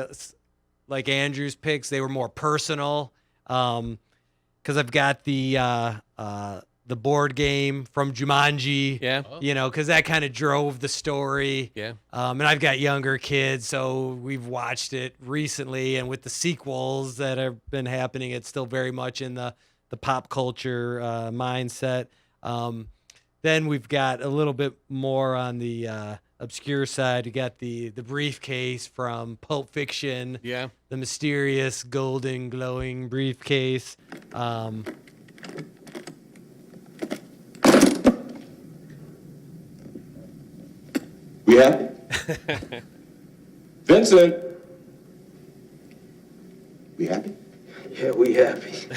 like Andrew's picks, they were more personal. Because I've got the board game from Jumanji. Yeah. You know, because that kind of drove the story. Yeah. And I've got younger kids, so we've watched it recently, and with the sequels that have been happening, it's still very much in the pop culture mindset. Then we've got a little bit more on the obscure side. You got the briefcase from Pulp Fiction. Yeah. The mysterious golden glowing briefcase. We happy? Vincent. We happy? Yeah, we happy.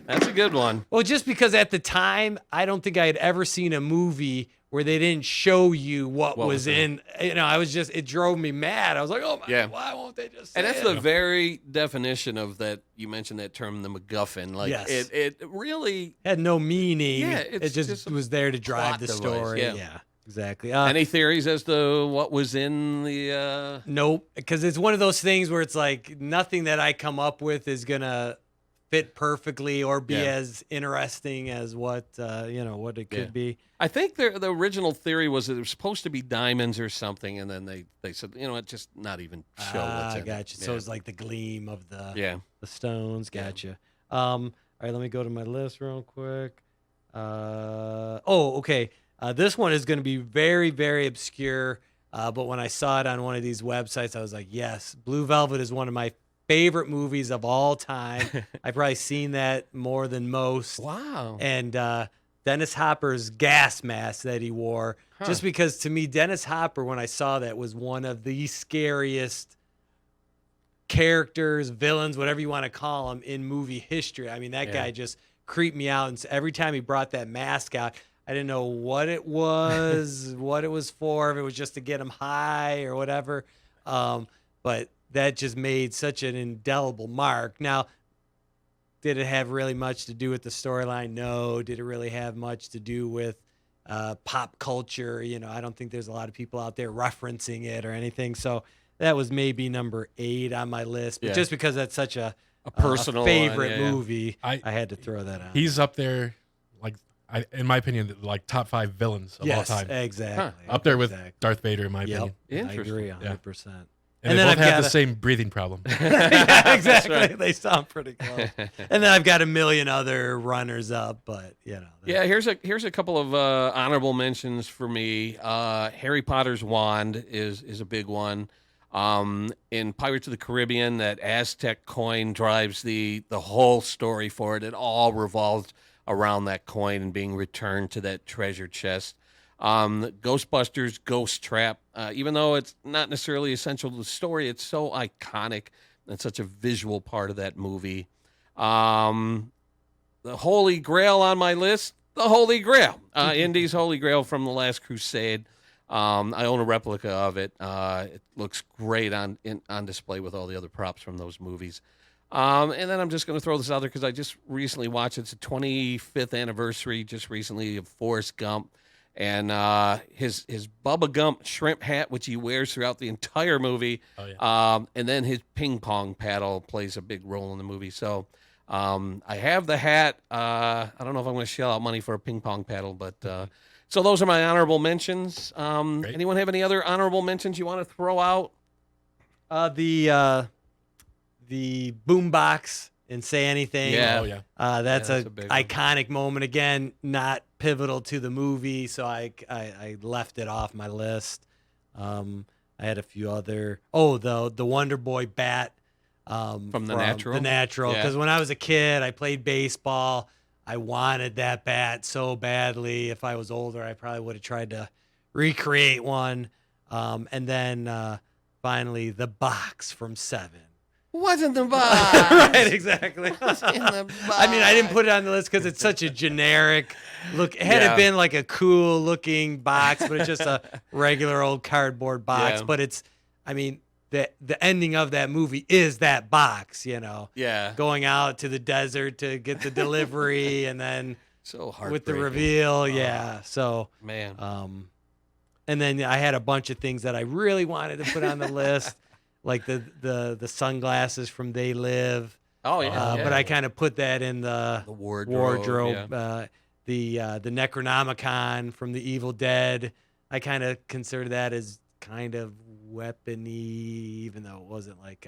That's a good one. Well, just because at the time, I don't think I had ever seen a movie where they didn't show you what was in. You know, it drove me mad. I was like, oh my God, why won't they just say And that's it? the very definition of that. You mentioned that term, the MacGuffin. Like Yes. it really had no meaning. Yeah, it it's just was there to drive plot the device, story. yeah. Yeah, exactly. Any theories as to what was in the? Nope, because it's one of those things where it's like nothing that I come up with is gonna fit perfectly or be as interesting as what what it could be. I think the original theory was that it was supposed to be diamonds or something, and then they said, you know what, just not even show what's in Gotcha. it. So it's like the gleam of the the stones. Gotcha. All right, let me go to my list real quick. Okay. This one is going to be very, very obscure. But when I saw it on one of these websites, I was like, yes, Blue Velvet is one of my favorite movies of all time. I've probably seen that more than most. Wow. And Dennis Hopper's gas mask that he wore, just because to me, Dennis Hopper, when I saw that, was one of the scariest characters, villains, whatever you want to call them, in movie history. I mean, that guy just creeped me out. And every time he brought that mask out, I didn't know what it was, what it was for, if it was just to get him high or whatever. But that just made such an indelible mark. Now, did it have really much to do with the storyline? No. Did it really have much to do with pop culture? You know, I don't think there's a lot of people out there referencing it or anything. So that was maybe number 8 on my list. But just because that's such a personal favorite one, movie, I had to throw that out. He's up there, like, in my opinion, like top 5 villains of all time. Exactly. Up there with Darth Vader, in my opinion. I agree 100%. And they both have the same breathing problem. Yeah, exactly. Right. They sound pretty close. And then I've got a million other runners up, but Yeah, here's a couple of honorable mentions for me. Harry Potter's wand is a big one. In Pirates of the Caribbean, that Aztec coin drives the whole story for it. It all revolves around that coin and being returned to that treasure chest. Ghostbusters Ghost Trap, even though it's not necessarily essential to the story, it's so iconic and such a visual part of that movie. The Holy Grail on my list, the Holy Grail. Indy's Holy Grail from The Last Crusade. I own a replica of it. It looks great on display with all the other props from those movies. And then I'm just going to throw this out there because I just recently watched it. It's the 25th anniversary just recently of Forrest Gump. And his Bubba Gump shrimp hat, which he wears throughout the entire movie. Oh, yeah. And then his ping pong paddle plays a big role in the movie. So I have the hat. I don't know if I'm going to shell out money for a ping pong paddle, but so those are my honorable mentions. Anyone have any other honorable mentions you want to throw out? The boombox and Say Anything. Yeah. That's a a big iconic moment. Again, not pivotal to the movie, so I left it off my list. I had a few other. The Wonder Boy bat from The Natural. The Natural, because Yeah. when I was a kid, I played baseball. I wanted that bat so badly. If I was older, I probably would have tried to recreate one. And then finally, the box from Seven. What's in the box? Right, exactly. What's in the box? I mean, I didn't put it on the list because it's such a generic look. Had it been like a cool looking box, but it's just a regular old cardboard box. Yeah. But it's, I mean, the ending of that movie is that box, you know. Yeah. Going out to the desert to get the delivery, and then So with the heartbreaking. reveal, yeah. So Man. and then I had a bunch of things that I really wanted to put on the list, like the sunglasses from They Live. Oh, yeah. But I kind of put that in the wardrobe, the Necronomicon from the Evil Dead. I kind of consider that as kind of weapony, even though it wasn't like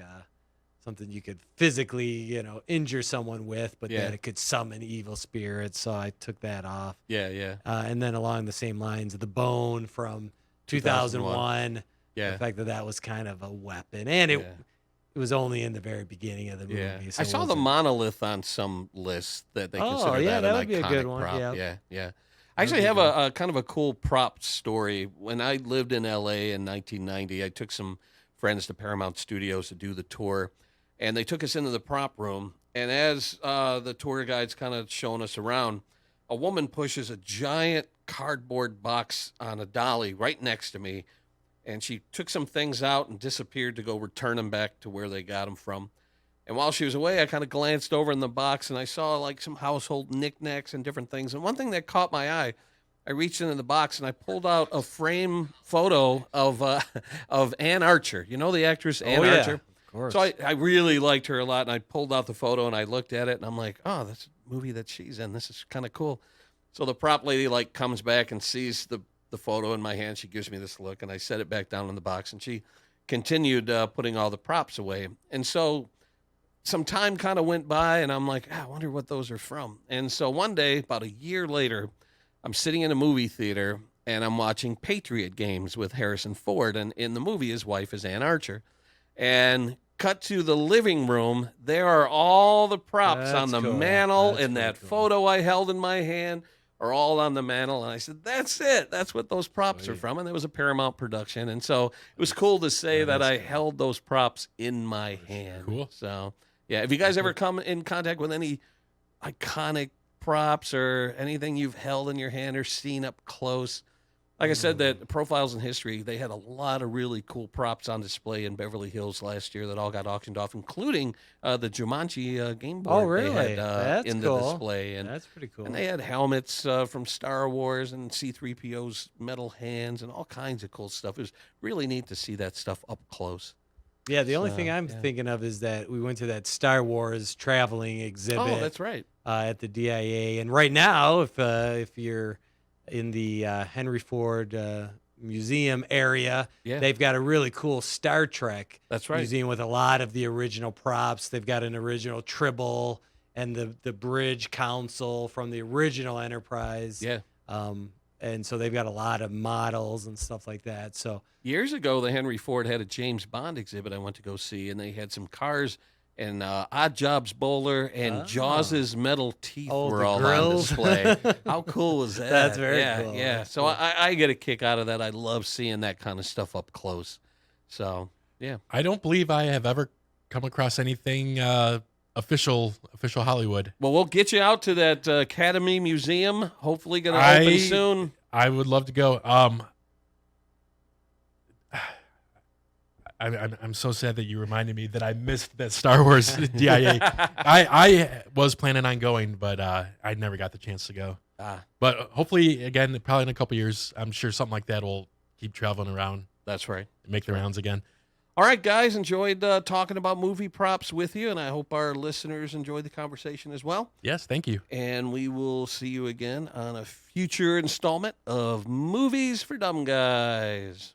something you could physically, you know, injure someone with, but that it could summon evil spirits. So I took that off. Yeah, yeah. And then along the same lines, the bone from 2001. Yeah. The fact that that was kind of a weapon, and it was only in the very beginning of the movie. Yeah. So I it saw the wasn't- monolith on some lists that they Oh, consider yeah, that that an would be a iconic good one. prop. Yeah. Yeah, yeah. I That actually would be have good. a kind of a cool prop story. When I lived in LA in 1990, I took some friends to Paramount Studios to do the tour, and they took us into the prop room. And as the tour guide's kind of showing us around, a woman pushes a giant cardboard box on a dolly right next to me, and she took some things out and disappeared to go return them back to where they got them from. And while she was away, I kind of glanced over in the box, and I saw like some household knickknacks and different things. And one thing that caught my eye, I reached into the box and I pulled out a frame photo of Ann Archer. You know the actress Ann Oh, yeah, Archer? of course. So I really liked her a lot, and I pulled out the photo and I looked at it, and I'm like, oh, that's a movie that she's in. This is kind of cool. So the prop lady like comes back and sees the photo in my hand. She gives me this look, and I set it back down in the box, and she continued putting all the props away. And so some time kind of went by, and I'm like, I wonder what those are from. And so one day, about a year later, I'm sitting in a movie theater, and I'm watching Patriot Games with Harrison Ford, and in the movie, his wife is Ann Archer. And cut to the living room, there are all the props on the mantle, and that photo I held in my hand are all on the mantle. And I said, that's it. That's what those props are from. And it was a Paramount production. And so it was cool to say that I held those props in my hand. Cool. So, yeah, if you guys ever come in contact with any iconic props or anything you've held in your hand or seen up close, like I said, that Profiles in History, they had a lot of really cool props on display in Beverly Hills last year that all got auctioned off, including the Jumanji game board. Oh, really? They had, That's in cool. the display. And That's pretty cool. And they had helmets from Star Wars and C-3PO's metal hands and all kinds of cool stuff. It was really neat to see that stuff up close. Yeah, the only So, thing I'm yeah. thinking of is that we went to that Star Wars traveling exhibit. Oh, that's right. At the DIA, and right now, if you're in the Henry Ford Museum area, they've got a really cool Star Trek museum with a lot of the original props. They've got an original Tribble and the bridge console from the original Enterprise. Yeah. And so they've got a lot of models and stuff like that. So Years ago, the Henry Ford had a James Bond exhibit I went to go see, and they had some cars, and Odd Jobs Bowler and Jaws' metal teeth were the all grills. on display. How cool was that? That's very yeah, cool. Yeah, That's so cool. I get a kick out of that. I love seeing that kind of stuff up close. So, yeah. I don't believe I have ever come across anything official Hollywood. Well, we'll get you out to that Academy Museum. Hopefully going to open soon. I would love to go. I'm so sad that you reminded me that I missed that Star Wars DIA. I was planning on going, but I never got the chance to go. But hopefully, again, probably in a couple years, I'm sure something like that will keep traveling around. That's right. Make the rounds again. All right, guys, enjoyed talking about movie props with you, and I hope our listeners enjoyed the conversation as well. Yes, thank you. And we will see you again on a future installment of Movies for Dumb Guys.